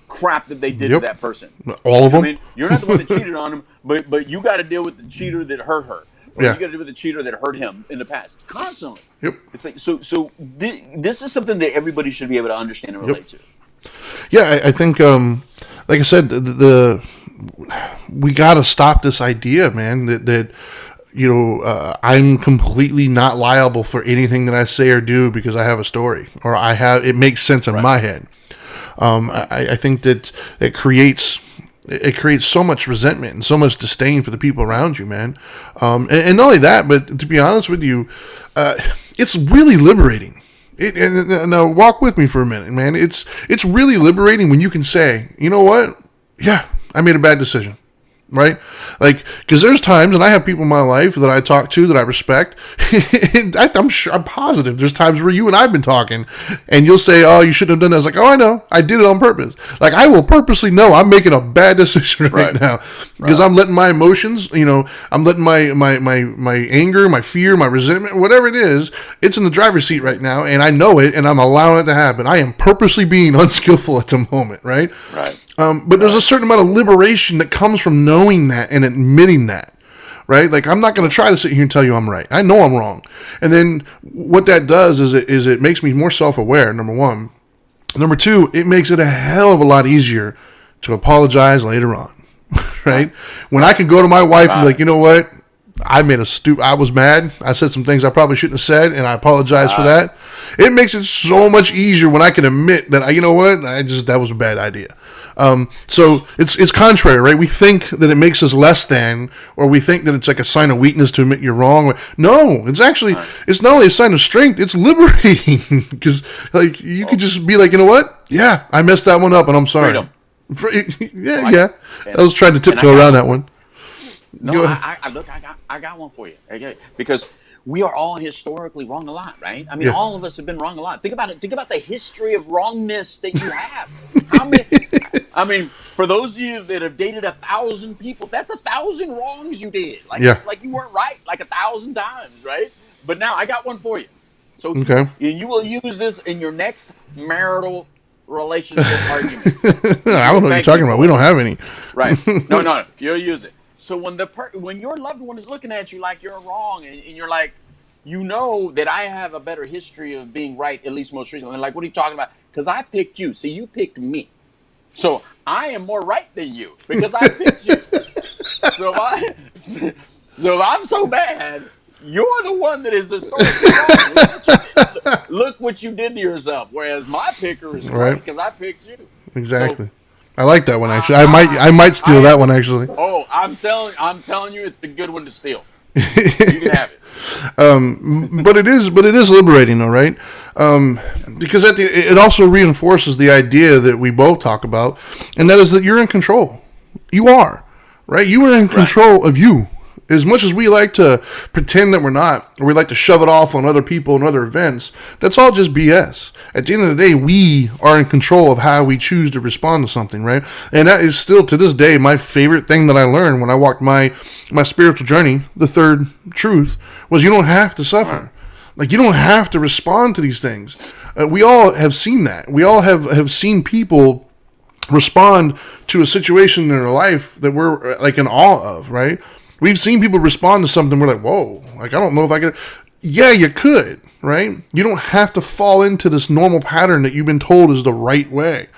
crap that they did to that person? All of them. I mean, you're not the one that cheated on them, but you got to deal with the cheater that hurt her. Or you got to deal with the cheater that hurt him in the past. Constantly. Yep. It's like, so this is something that everybody should be able to understand and relate to. Yeah, I think, like I said, we got to stop this idea, man, that I'm completely not liable for anything that I say or do because I have a story or it makes sense in my head. I think that it creates so much resentment and so much disdain for the people around you, man. And not only that, but to be honest with you, it's really liberating. Now walk with me for a minute, man. It's really liberating when you can say, you know what? Yeah, I made a bad decision. Right? Like, because there's times, and I have people in my life that I talk to that I respect. And I'm positive there's times where you and I've been talking, and you'll say, "Oh, you shouldn't have done that." I was like, "Oh, I know, I did it on purpose." Like, I will purposely know I'm making a bad decision right now because I'm letting my emotions, I'm letting my anger, my fear, my resentment, whatever it is, it's in the driver's seat right now, and I know it, and I'm allowing it to happen. I am purposely being unskillful at the moment, right? Right. But there's a certain amount of liberation that comes from knowing that and admitting that, right? Like, I'm not going to try to sit here and tell you I'm right. I know I'm wrong. And then what that does is it makes me more self-aware, number one. Number two, it makes it a hell of a lot easier to apologize later on, right? When I can go to my wife and be like, you know what? I was mad. I said some things I probably shouldn't have said, and I apologize for that. It makes it so much easier when I can admit that, you know what? That was a bad idea. So it's contrary, right? We think that it makes us less than, or we think that it's like a sign of weakness to admit you're wrong. No, it's actually, it's not only a sign of strength, it's liberating because like you could just be like, you know what? Yeah, I messed that one up and I'm sorry. Yeah. I was trying to tiptoe around that one. No, I got one for you. Okay? Because we are all historically wrong a lot, right? I mean, all of us have been wrong a lot. Think about it. Think about the history of wrongness that you have. How many? I mean, for those of you that have dated 1,000 people, that's 1,000 wrongs you did. Like you weren't right like 1,000 times, right? But now I got one for you. So and you will use this in your next marital relationship argument. I don't know what you're talking about. We don't have any. Right. No. You'll use it. So when your loved one is looking at you like you're wrong, and you're like, that I have a better history of being right, at least most recently. And like, what are you talking about? Because I picked you. See, you picked me. So I am more right than you because I picked you. So if I'm so bad, you're the one that is historically wrong. Look what you did to yourself. Whereas my picker is right because I picked you. Exactly. So, I like that one actually. I might steal that one actually. Oh, I'm telling you, it's a good one to steal. You can have it. But it is liberating, though, right? Because it also reinforces the idea that we both talk about, and that is that you're in control. You are, right? You are in control of you. As much as we like to pretend that we're not, or we like to shove it off on other people and other events, that's all just BS. At the end of the day, we are in control of how we choose to respond to something, right? And that is still, to this day, my favorite thing that I learned when I walked my spiritual journey. The third truth was you don't have to suffer. Like, you don't have to respond to these things. We all have seen that. We all have seen people respond to a situation in their life that we're like in awe of, right? We've seen people respond to something. We're like, whoa, like, I don't know if I could. Yeah, you could, right? You don't have to fall into this normal pattern that you've been told is the right way.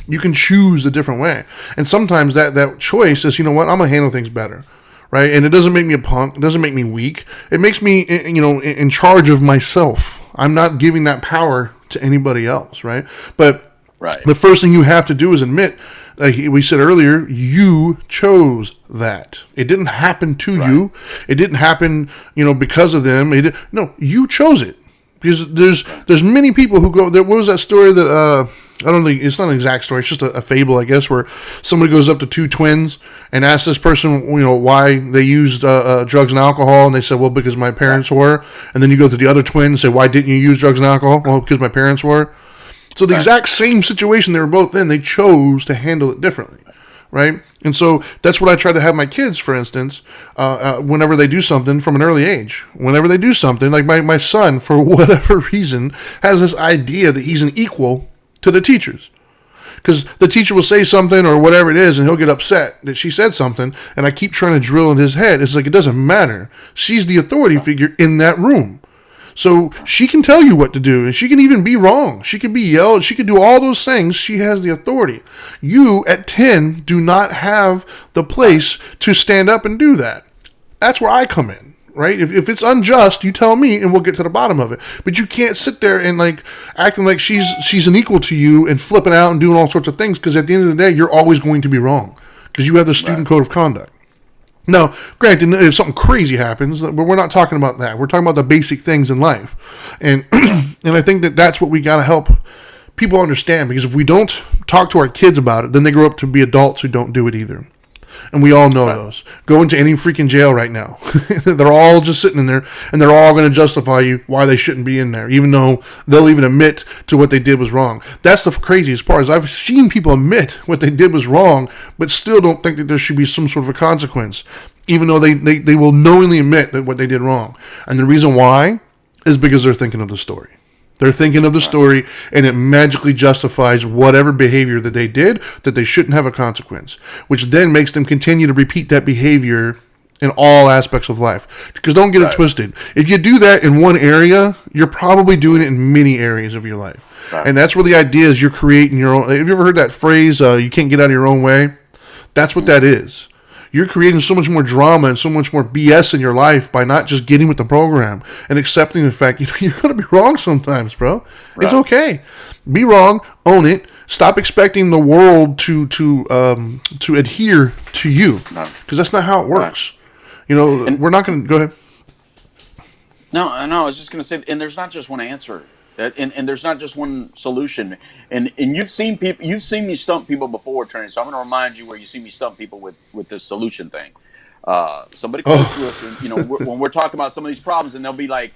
You can choose a different way. And sometimes that choice is, you know what, I'm going to handle things better, right? And it doesn't make me a punk. It doesn't make me weak. It makes me, in charge of myself. I'm not giving that power to anybody else, right? But Right. the first thing you have to do is admit, like we said earlier, you chose that. It didn't happen to Right. you. It didn't happen, because of them. No, you chose it. Because there's many people who go. What was that story that I don't think it's not an exact story. It's just a fable, I guess, where somebody goes up to two twins and asks this person, why they used drugs and alcohol, and they said, well, because my parents were. And then you go to the other twin and say, why didn't you use drugs and alcohol? Well, because my parents were. So the exact same situation they were both in, they chose to handle it differently, right? And so that's what I try to have my kids, for instance, whenever they do something from an early age. Whenever they do something, like my son, for whatever reason, has this idea that he's an equal to the teachers. Because the teacher will say something or whatever it is, and he'll get upset that she said something, and I keep trying to drill in his head. It's like, it doesn't matter. She's the authority figure in that room. So she can tell you what to do, and she can even be wrong. She can be yelled. She can do all those things. She has the authority. You, at 10, do not have the place to stand up and do that. That's where I come in, right? If it's unjust, you tell me, and we'll get to the bottom of it. But you can't sit there and acting like she's an equal to you and flipping out and doing all sorts of things, because at the end of the day, you're always going to be wrong because you have the student code of conduct. Now, granted, if something crazy happens, but we're not talking about that. We're talking about the basic things in life. And and I think that that's what we got to help people understand, because if we don't talk to our kids about it, then they grow up to be adults who don't do it either. And we all know those. Go into any freaking jail right now. They're all just sitting in there, and they're all going to justify you why they shouldn't be in there, even though they'll even admit to what they did was wrong. That's the craziest part, is I've seen people admit what they did was wrong, but still don't think that there should be some sort of a consequence, even though they will knowingly admit that what they did wrong. And the reason why is because they're thinking of the story. They're thinking of the story, and it magically justifies whatever behavior that they did that they shouldn't have a consequence, which then makes them continue to repeat that behavior in all aspects of life. Because don't get it twisted. If you do that in one area, you're probably doing it in many areas of your life. Right. And that's where the idea is you're creating your own. Have you ever heard that phrase, you can't get out of your own way? That's what that is. You're creating so much more drama and so much more BS in your life by not just getting with the program and accepting the fact you're going to be wrong sometimes, bro. Right. It's okay. Be wrong. Own it. Stop expecting the world to adhere to you, because that's not how it works. And we're not going to go ahead. No. I was just going to say, and there's not just one answer. And there's not just one solution. And you've seen me stump people before, Trent. So I'm going to remind you where you see me stump people with this solution thing. Somebody comes to us, and, when we're talking about some of these problems, and they'll be like,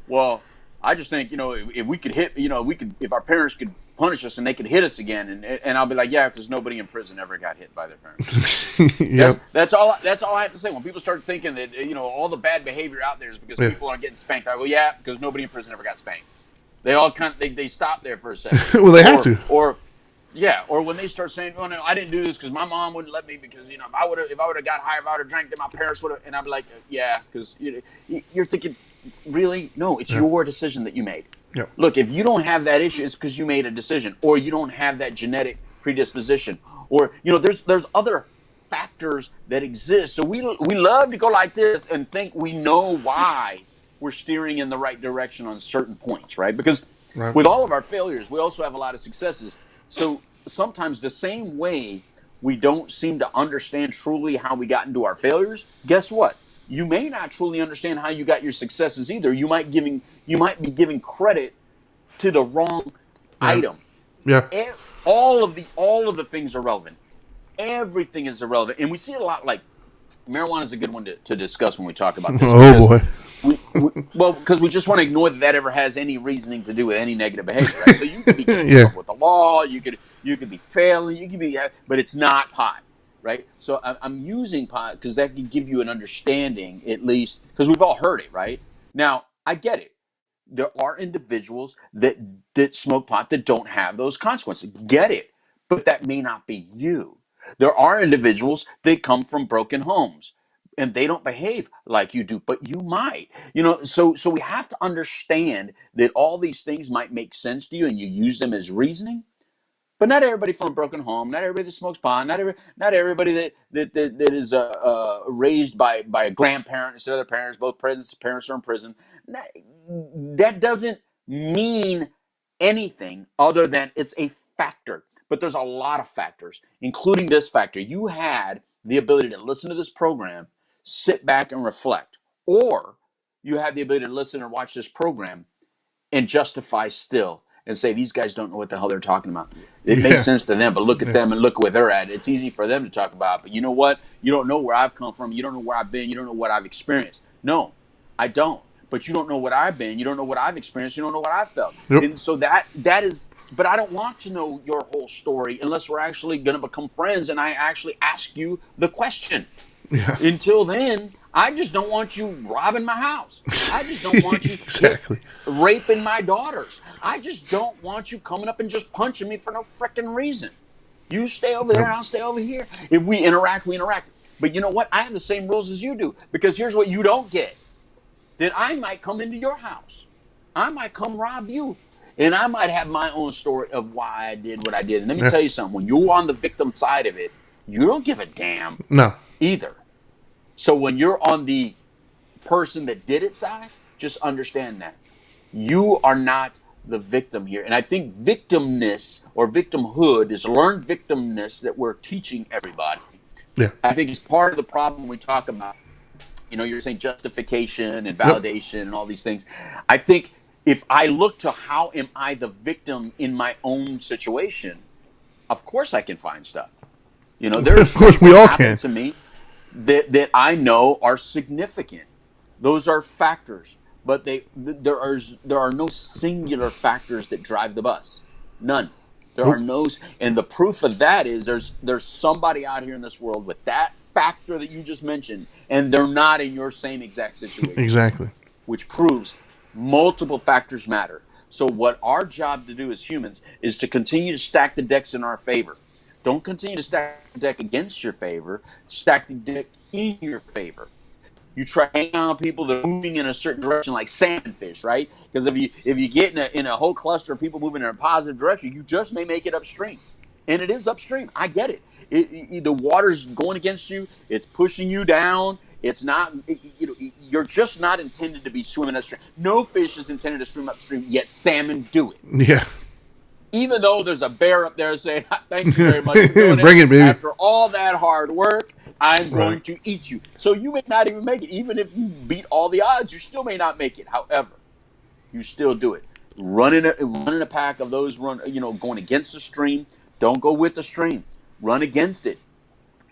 well, I just think, if we could hit, if our parents could punish us and they could hit us again, and I'll be like, yeah, because nobody in prison ever got hit by their parents. Yep. That's all I have to say. When people start thinking that all the bad behavior out there is because people aren't getting spanked, I go, yeah, because nobody in prison ever got spanked. They all they stop there for a second. Well, they have to. Or when they start saying, "Oh no, I didn't do this because my mom wouldn't let me because if I would have got high, if I would have drank, then my parents would have," and I'd be like, "Yeah," because you're thinking, really? No, it's your decision that you made. Yep. Look, if you don't have that issue, it's because you made a decision, or you don't have that genetic predisposition, or there's other factors that exist. So we love to go like this and think we know why we're steering in the right direction on certain points, right? Because with all of our failures, we also have a lot of successes. So sometimes the same way we don't seem to understand truly how we got into our failures, guess what? You may not truly understand how you got your successes either. You might be giving credit to the wrong item. Yeah. All of the things are relevant. Everything is irrelevant. And we see it a lot. Like marijuana is a good one to discuss when we talk about this. Oh boy. Because we just want to ignore that ever has any reasoning to do with any negative behavior, right? So you could be with the law, you could be failing, you could be, but it's not pot, right? So I'm using pot because that can give you an understanding, at least, because we've all heard it, right? Now I get it. There are individuals that smoke pot that don't have those consequences. Get it, but that may not be you. There are individuals that come from broken homes. and they don't behave like you do, but you might. So we have to understand that all these things might make sense to you, and you use them as reasoning. But not everybody from a broken home, not everybody that smokes pot, not everybody that is raised by a grandparent instead of their parents. Both parents are in prison. That doesn't mean anything other than it's a factor. But there's a lot of factors, including this factor. You had the ability to listen to this program, sit back and reflect, or you had the ability to listen and watch this program and justify still and say these guys don't know what the hell they're talking about. It makes Yeah. sense to them, but look at Yeah. them and look where they're at. It's easy for them to talk about, but you know what? You don't know where I've come from. You don't know where I've been. You don't know what I've experienced. No, I don't. But you don't know what I've been. You don't know what I've experienced. You don't know what I've felt. Yep. And so that is. But I don't want to know your whole story unless we're actually going to become friends and I actually ask you the question. Yeah. Until then, I just don't want you robbing my house. I just don't want you Exactly. raping my daughters. I just don't want you coming up and just punching me for no freaking reason. You stay over there Yep. and I'll stay over here. If we interact, we interact. But you know what? I have the same rules as you do because here's what you don't get. That I might come into your house. I might come rob you. And I might have my own story of why I did what I did. And let me tell you something. When you're on the victim side of it, you don't give a damn No. either. So when you're on the person that did it side, just understand that you are not the victim here. And I think victimness or victimhood is learned victimness that we're teaching everybody. Yeah. I think it's part of the problem we talk about. You're saying justification and Yep. validation and all these things. I think if I look to how am I the victim in my own situation, of course I can find stuff. There's Of course, things we that all happen can. to me that I know are significant. Those are factors, but there are no singular factors that drive the bus. None. There are Nope. no, and the proof of that is there's somebody out here in this world with that factor that you just mentioned, and they're not in your same exact situation, Exactly. which proves multiple factors matter. So what our job to do as humans is to continue to stack the decks in our favor. Don't continue to stack the deck against your favor. Stack the deck in your favor. You try to hang out with people that are moving in a certain direction, like salmon fish, right? Because if you get in a whole cluster of people moving in a positive direction, you just may make it upstream, and it is upstream. I get it. The water's going against you. It's pushing you down. It's not. You're just not intended to be swimming upstream. No fish is intended to swim upstream. Yet salmon do it. Yeah. Even though there's a bear up there saying, "Thank you very much for doing Bring it, baby. After all that hard work, I'm going Right. to eat you." So you may not even make it. Even if you beat all the odds, you still may not make it. However, you still do it. Running a pack of those going against the stream. Don't go with the stream. Run against it.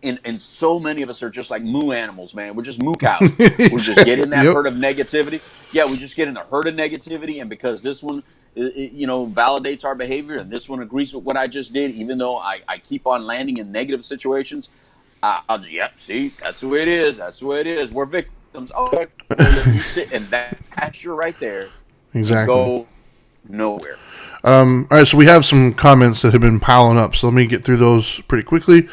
And so many of us are just like moo animals, man. We're just moo cows. We're just Exactly. getting that Yep. herd of negativity. Yeah, we just get in the herd of negativity, and because this one, validates our behavior, and this one agrees with what I just did, even though I keep on landing in negative situations, I'll just, yep, see, that's the way it is. That's the way it is. We're victims. Okay, we'll let you sit in that pasture right there and Exactly. go nowhere. All right, so we have some comments that have been piling up, so let me get through those pretty quickly.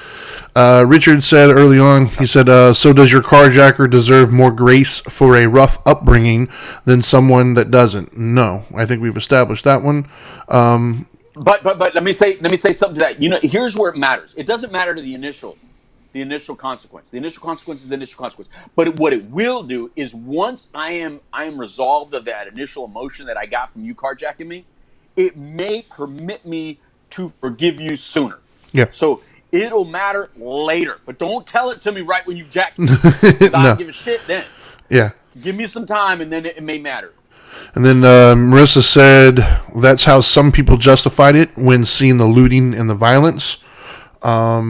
Richard said early on, he said, so does your carjacker deserve more grace for a rough upbringing than someone that doesn't? No, I think we've established that one. But let me say something to that. Here's where it matters. It doesn't matter to the initial consequence. The initial consequence is the initial consequence. But what it will do is once I am resolved of that initial emotion that I got from you carjacking me, it may permit me to forgive you sooner. Yeah. So it'll matter later. But don't tell it to me right when you jacked me. Because I No. don't give a shit then. Yeah. Give me some time and then it may matter. And then Marissa said that's how some people justified it when seeing the looting and the violence,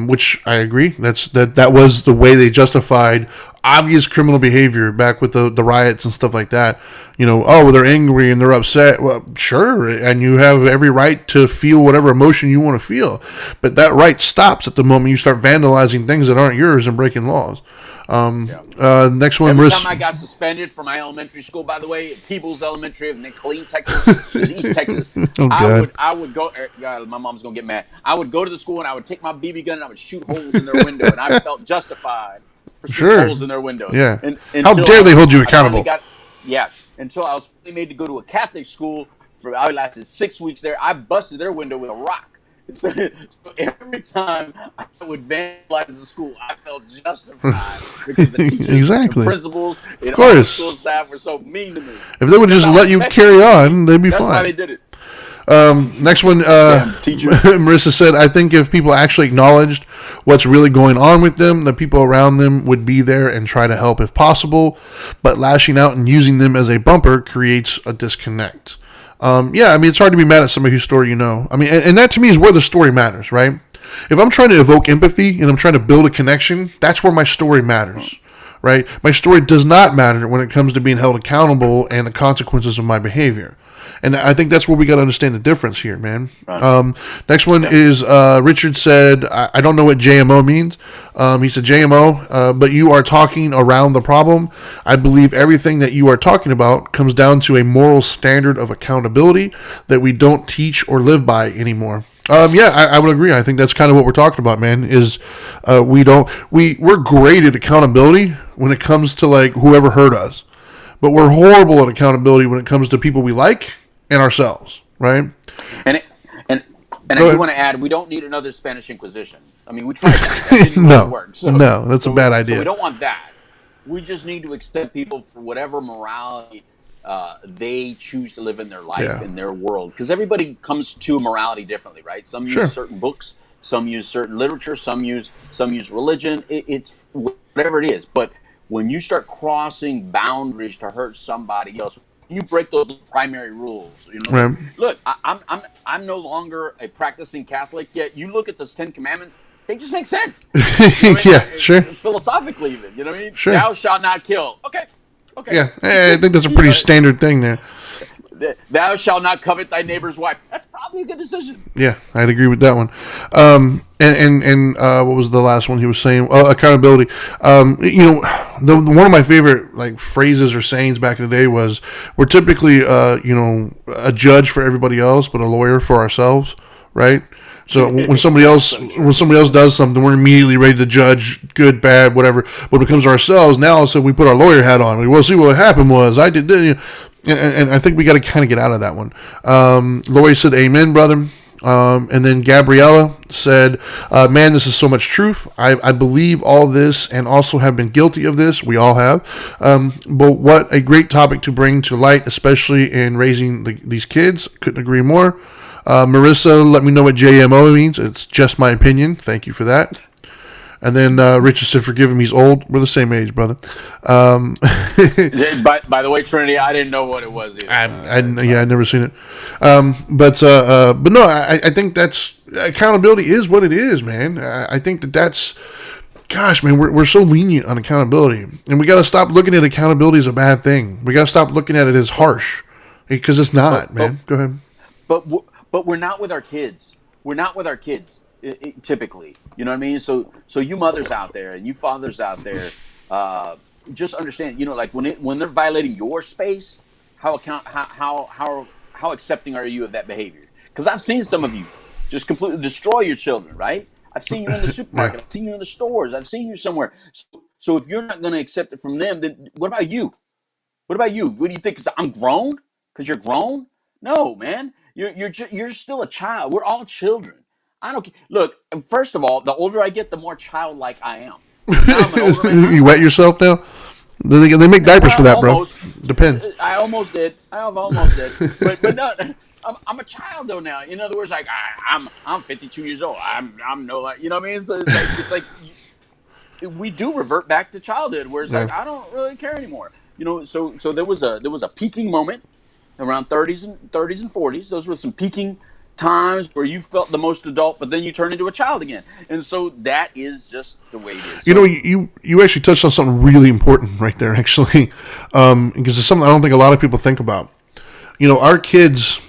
which I agree. That was the way they justified obvious criminal behavior back with the riots and stuff like that. Well, they're angry and they're upset. Well, sure, and you have every right to feel whatever emotion you want to feel, but that right stops at the moment you start vandalizing things that aren't yours and breaking laws. Next one, Every Marissa. time I got suspended from my elementary school, by the way, Peebles Elementary of McLean, Texas, which is East Texas, Oh, God. I would go. God, my mom's gonna get mad. I would go to the school and I would take my BB gun and I would shoot holes in their window, and I felt justified for shooting Sure. holes in their windows. Yeah. And, How until dare they hold you I finally accountable? until I was finally made to go to a Catholic school. I lasted 6 weeks there. I busted their window with a rock. So every time I would vandalize the school, I felt justified because the teachers, Exactly. the principals, and Of all the course. school staff were so mean to me. If they would just let you carry on, they'd be That's why fine. they did it. Next one, Damn teacher. Marissa said, I think if people actually acknowledged what's really going on with them, the people around them would be there and try to help if possible. But lashing out and using them as a bumper creates a disconnect. Yeah, I mean, it's hard to be mad at somebody whose story you know. I mean, and that to me is where the story matters, right? If I'm trying to evoke empathy and I'm trying to build a connection, that's where my story matters, right? My story does not matter when it comes to being held accountable and the consequences of my behavior. And I think that's where we got to understand the difference here, man. Right. Next one is Richard said, I don't know what JMO means. He said, JMO, but you are talking around the problem. I believe everything that you are talking about comes down to a moral standard of accountability that we don't teach or live by anymore. Yeah, I would agree. I think that's kind of what we're talking about, man, is we're great at accountability when it comes to like whoever hurt us. But we're horrible at accountability when it comes to people we like and ourselves, right? And I do want to add, we don't need another Spanish Inquisition. I mean, we tried that. That didn't No, really work. So, no, that's a bad idea. So we don't want that. We just need to accept people for whatever morality they choose to live in their life, in their world. Because everybody comes to morality differently, right? Some use certain books, some use certain literature, some use religion. It's whatever it is. But when you start crossing boundaries to hurt somebody else, you break those primary rules. You know, Right. look, I'm no longer a practicing Catholic. Yet you look at those 10 Commandments; they just make sense. You know what I mean? Yeah, sure. Philosophically, even, you know what I mean? Sure. Thou shalt not kill. Okay. Yeah, I think that's a pretty standard thing there. Thou shalt not covet thy neighbor's wife. That's probably a good decision. Yeah, I'd agree with that one. And what was the last one he was saying? Accountability. You know, one of my favorite like phrases or sayings back in the day was, "We're typically, a judge for everybody else, but a lawyer for ourselves." Right. So when somebody else does something, we're immediately ready to judge, good, bad, whatever. But when it comes to ourselves, now so we put our lawyer hat on. We will see what happened was I did this. And I think we got to kind of get out of that one. Lori said, "Amen, brother." And then Gabriella said, "Man, this is so much truth. I believe all this and also have been guilty of this. We all have. But what a great topic to bring to light, especially in raising these kids. Couldn't agree more." Marissa, let me know what JMO means. It's just my opinion. Thank you for that. And then Richard said, "Forgive him, he's old." We're the same age, brother. By the way, Trinity, I didn't know what it was either. I'd never seen it. But no, I think that's accountability is what it is, man. I think that's, gosh, man, we're so lenient on accountability, and we got to stop looking at accountability as a bad thing. We got to stop looking at it as harsh, because it's not, man. Go ahead. But we're not with our kids. We're not with our kids typically. You know what I mean? So you mothers out there and you fathers out there, just understand. You know, like when they're violating your space, how accepting are you of that behavior? Because I've seen some of you just completely destroy your children. Right? I've seen you in the supermarket. I've seen you in the stores. I've seen you somewhere. So if you're not going to accept it from them, then what about you? What about you? What do you think? Because I'm grown? Because you're grown? No, man. You're still a child. We're all children. I don't care. Look, first of all, the older I get, the more childlike I am. Now I'm an older man. You wet yourself now? They make diapers for that, almost, bro. Depends. I almost did. I have almost did. But no, I'm a child though now. In other words, like I'm 52 years old. I'm no, like, you know what I mean? So it's like we do revert back to childhood, where it's like I don't really care anymore. You know, so there was a peaking moment around 30s and 40s. Those were some peaking times where you felt the most adult, but then you turn into a child again. And so that is just the way it is. You know, you actually touched on something really important right there, actually, because it's something I don't think a lot of people think about. You know, our kids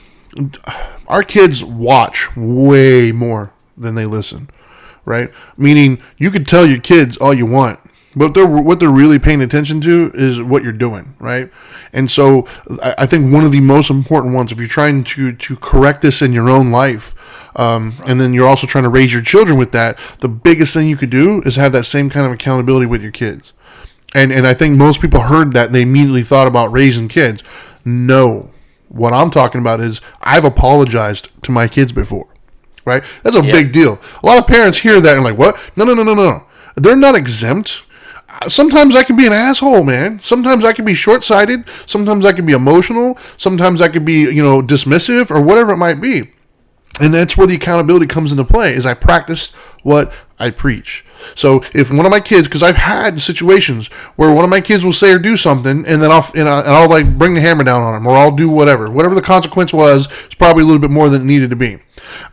watch way more than they listen, right? Meaning, you could tell your kids all you want, but what they're really paying attention to is what you're doing, right? And so I think one of the most important ones, if you're trying to correct this in your own life, And then you're also trying to raise your children with that. The biggest thing you could do is have that same kind of accountability with your kids. And I think most people heard that and they immediately thought about raising kids. No. What I'm talking about is I've apologized to my kids before. Right? That's a big deal. A lot of parents hear that and like, what? No. They're not exempt. Sometimes I can be an asshole, man. Sometimes I can be short-sighted. Sometimes I can be emotional. Sometimes I can be, dismissive or whatever it might be. And that's where the accountability comes into play, is I practice what I preach. So if one of my kids, because I've had situations where one of my kids will say or do something, and then I'll like bring the hammer down on them, or I'll do whatever the consequence was. It's probably a little bit more than it needed to be.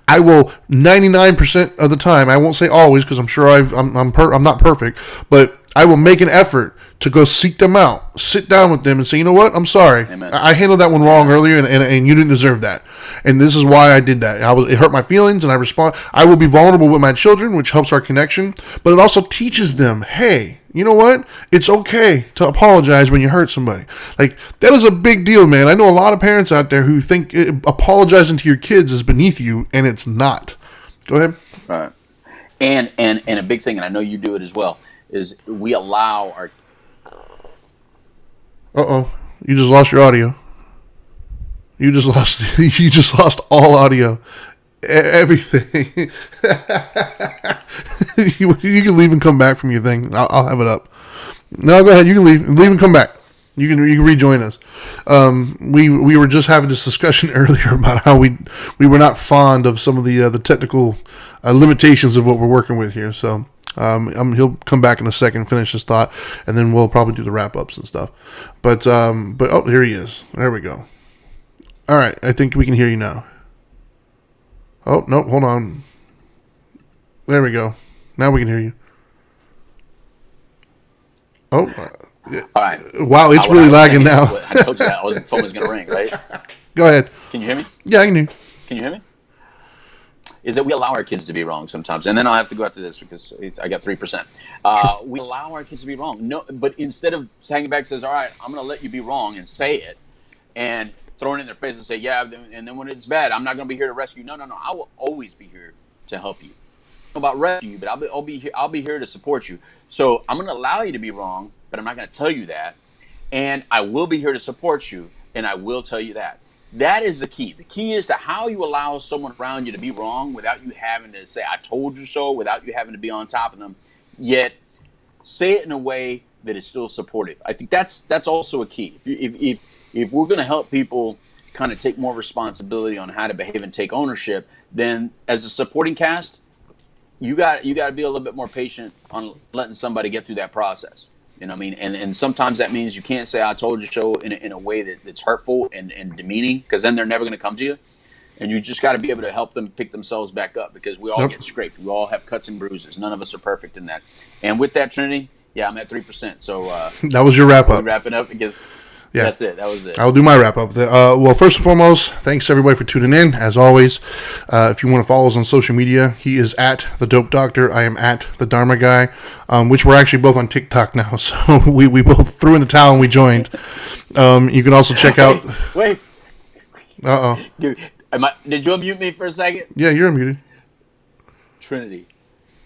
I will 99% of the time. I won't say always, because I'm sure I'm not perfect, but I will make an effort to go seek them out, sit down with them and say, you know what, I'm sorry. Amen. I handled that one wrong earlier and you didn't deserve that. And this is why I did that. It hurt my feelings and I respond. I will be vulnerable with my children, which helps our connection, but it also teaches them, hey, you know what? It's okay to apologize when you hurt somebody. Like, that is a big deal, man. I know a lot of parents out there who think apologizing to your kids is beneath you, and it's not. Go ahead. Right. And a big thing, and I know you do it as well, is we allow our... Uh-oh. You just lost your audio. You just lost all audio. Everything. You can leave and come back from your thing. I'll have it up. No, go ahead. You can leave and come back. You can rejoin us. We were just having this discussion earlier about how we were not fond of some of the technical limitations of what we're working with here. So he'll come back in a second, finish his thought, and then we'll probably do the wrap ups and stuff. But oh, here he is. There we go. All right, I think we can hear you now. Oh no, hold on. There we go. Now we can hear you. Oh. All right. Wow, it's really lagging now. I told you that the phone was going to ring, right? Go ahead. Can you hear me? Yeah, I can hear you. Can you hear me? Is that we allow our kids to be wrong sometimes, and then I'll have to go after this because I got 3%. We allow our kids to be wrong. No, but instead of hanging back, says, "All right, I'm going to let you be wrong," and say it, and throwing it in their face and say, "Yeah," and then when it's bad, I'm not going to be here to rescue you. No. I will always be here to help you. About rescue you, but I'll be here to support you. So I'm going to allow you to be wrong, but I'm not going to tell you that, and I will be here to support you, and I will tell you that. That is the key. The key is to how you allow someone around you to be wrong without you having to say, "I told you so," without you having to be on top of them, yet say it in a way that is still supportive. I think that's also a key. If we're going to help people kind of take more responsibility on how to behave and take ownership, then as a supporting cast, you got to be a little bit more patient on letting somebody get through that process. You know what I mean? And sometimes that means you can't say "I told you so" in a way that's hurtful and demeaning, because then they're never going to come to you. And you just got to be able to help them pick themselves back up, because we all get scraped. We all have cuts and bruises. None of us are perfect in that. And with that, Trinity, yeah, I'm at 3%. So that was your wrap up. Wrapping up because. Yeah. That's it. That was it. I'll do my wrap up. Well, first and foremost, thanks everybody for tuning in. As always, if you want to follow us on social media, he is at the Dope Doctor. I am at the Dharma Guy, which we're actually both on TikTok now. So we both threw in the towel and we joined. You can also check out. Wait. Uh oh. Did you unmute me for a second? Yeah, you're unmuted. Trinity,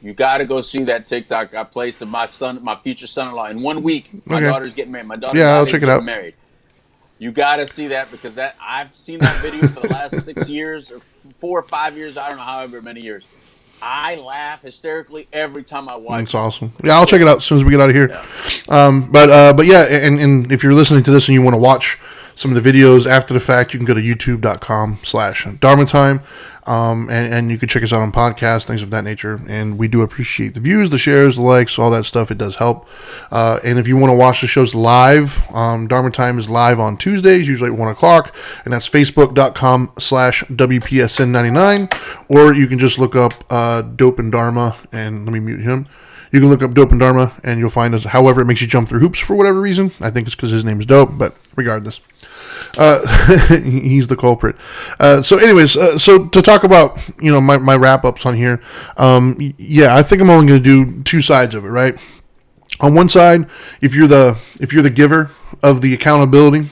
you got to go see that TikTok I placed of my future son-in-law. In 1 week, my daughter's getting married. My daughter, I'll check it out. Married. You got to see that, because I've seen that video for the last 6 years or 4 or 5 years. I don't know, however many years. I laugh hysterically every time I watch. That's awesome. Yeah, I'll check it out as soon as we get out of here. Yeah. But yeah, and if you're listening to this and you want to watch some of the videos after the fact, you can go to youtube.com/dharmatime. And you can check us out on podcasts, things of that nature. And we do appreciate the views, the shares, the likes, all that stuff. It does help. And if you want to watch the shows live, Dharma Time is live on Tuesdays, usually at 1 o'clock. And that's facebook.com/WPSN99. Or you can just look up Dope and Dharma. And let me mute him. You can look up Dope and Dharma, and you'll find us. However, it makes you jump through hoops for whatever reason. I think it's because his name is Dope, but regardless. He's the culprit. So anyways, so to talk about, my wrap-ups on here, yeah, I think I'm only going to do two sides of it, right? On one side, if you're the giver of the accountability,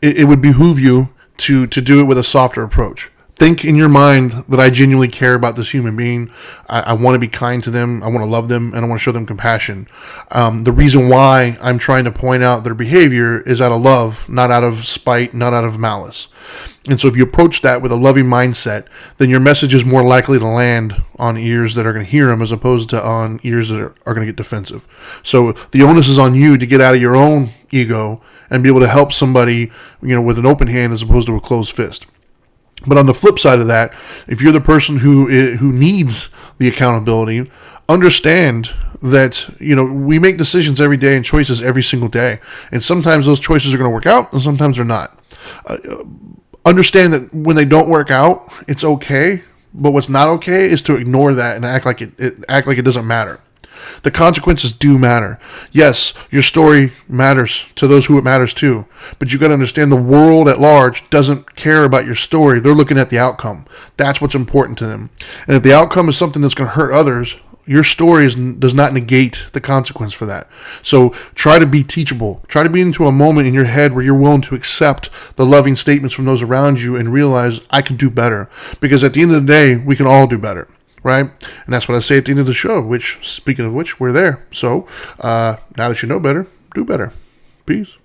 it would behoove you to do it with a softer approach. think in your mind that I genuinely care about this human being. I want to be kind to them. I want to love them, and I want to show them compassion. The reason why I'm trying to point out their behavior is out of love, not out of spite, not out of malice. And so if you approach that with a loving mindset, then your message is more likely to land on ears that are going to hear them as opposed to on ears that are going to get defensive. So the onus is on you to get out of your own ego and be able to help somebody, with an open hand as opposed to a closed fist. But on the flip side of that, if you're the person who needs the accountability, understand that we make decisions every day and choices every single day, and sometimes those choices are going to work out and sometimes they're not. Understand that when they don't work out, it's okay. But what's not okay is to ignore that and act like it doesn't matter. The consequences do matter. Yes, your story matters to those who it matters to, but you got to understand the world at large doesn't care about your story. They're looking at the outcome. That's what's important to them. And if the outcome is something that's going to hurt others, your story does not negate the consequence for that. So try to be teachable. Try to be into a moment in your head where you're willing to accept the loving statements from those around you and realize I can do better. Because at the end of the day, we can all do better. Right? And that's what I say at the end of the show, which, speaking of which, we're there. So now that you know better, do better. Peace.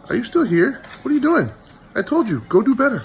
Are you still here? What are you doing? I told you, go do better.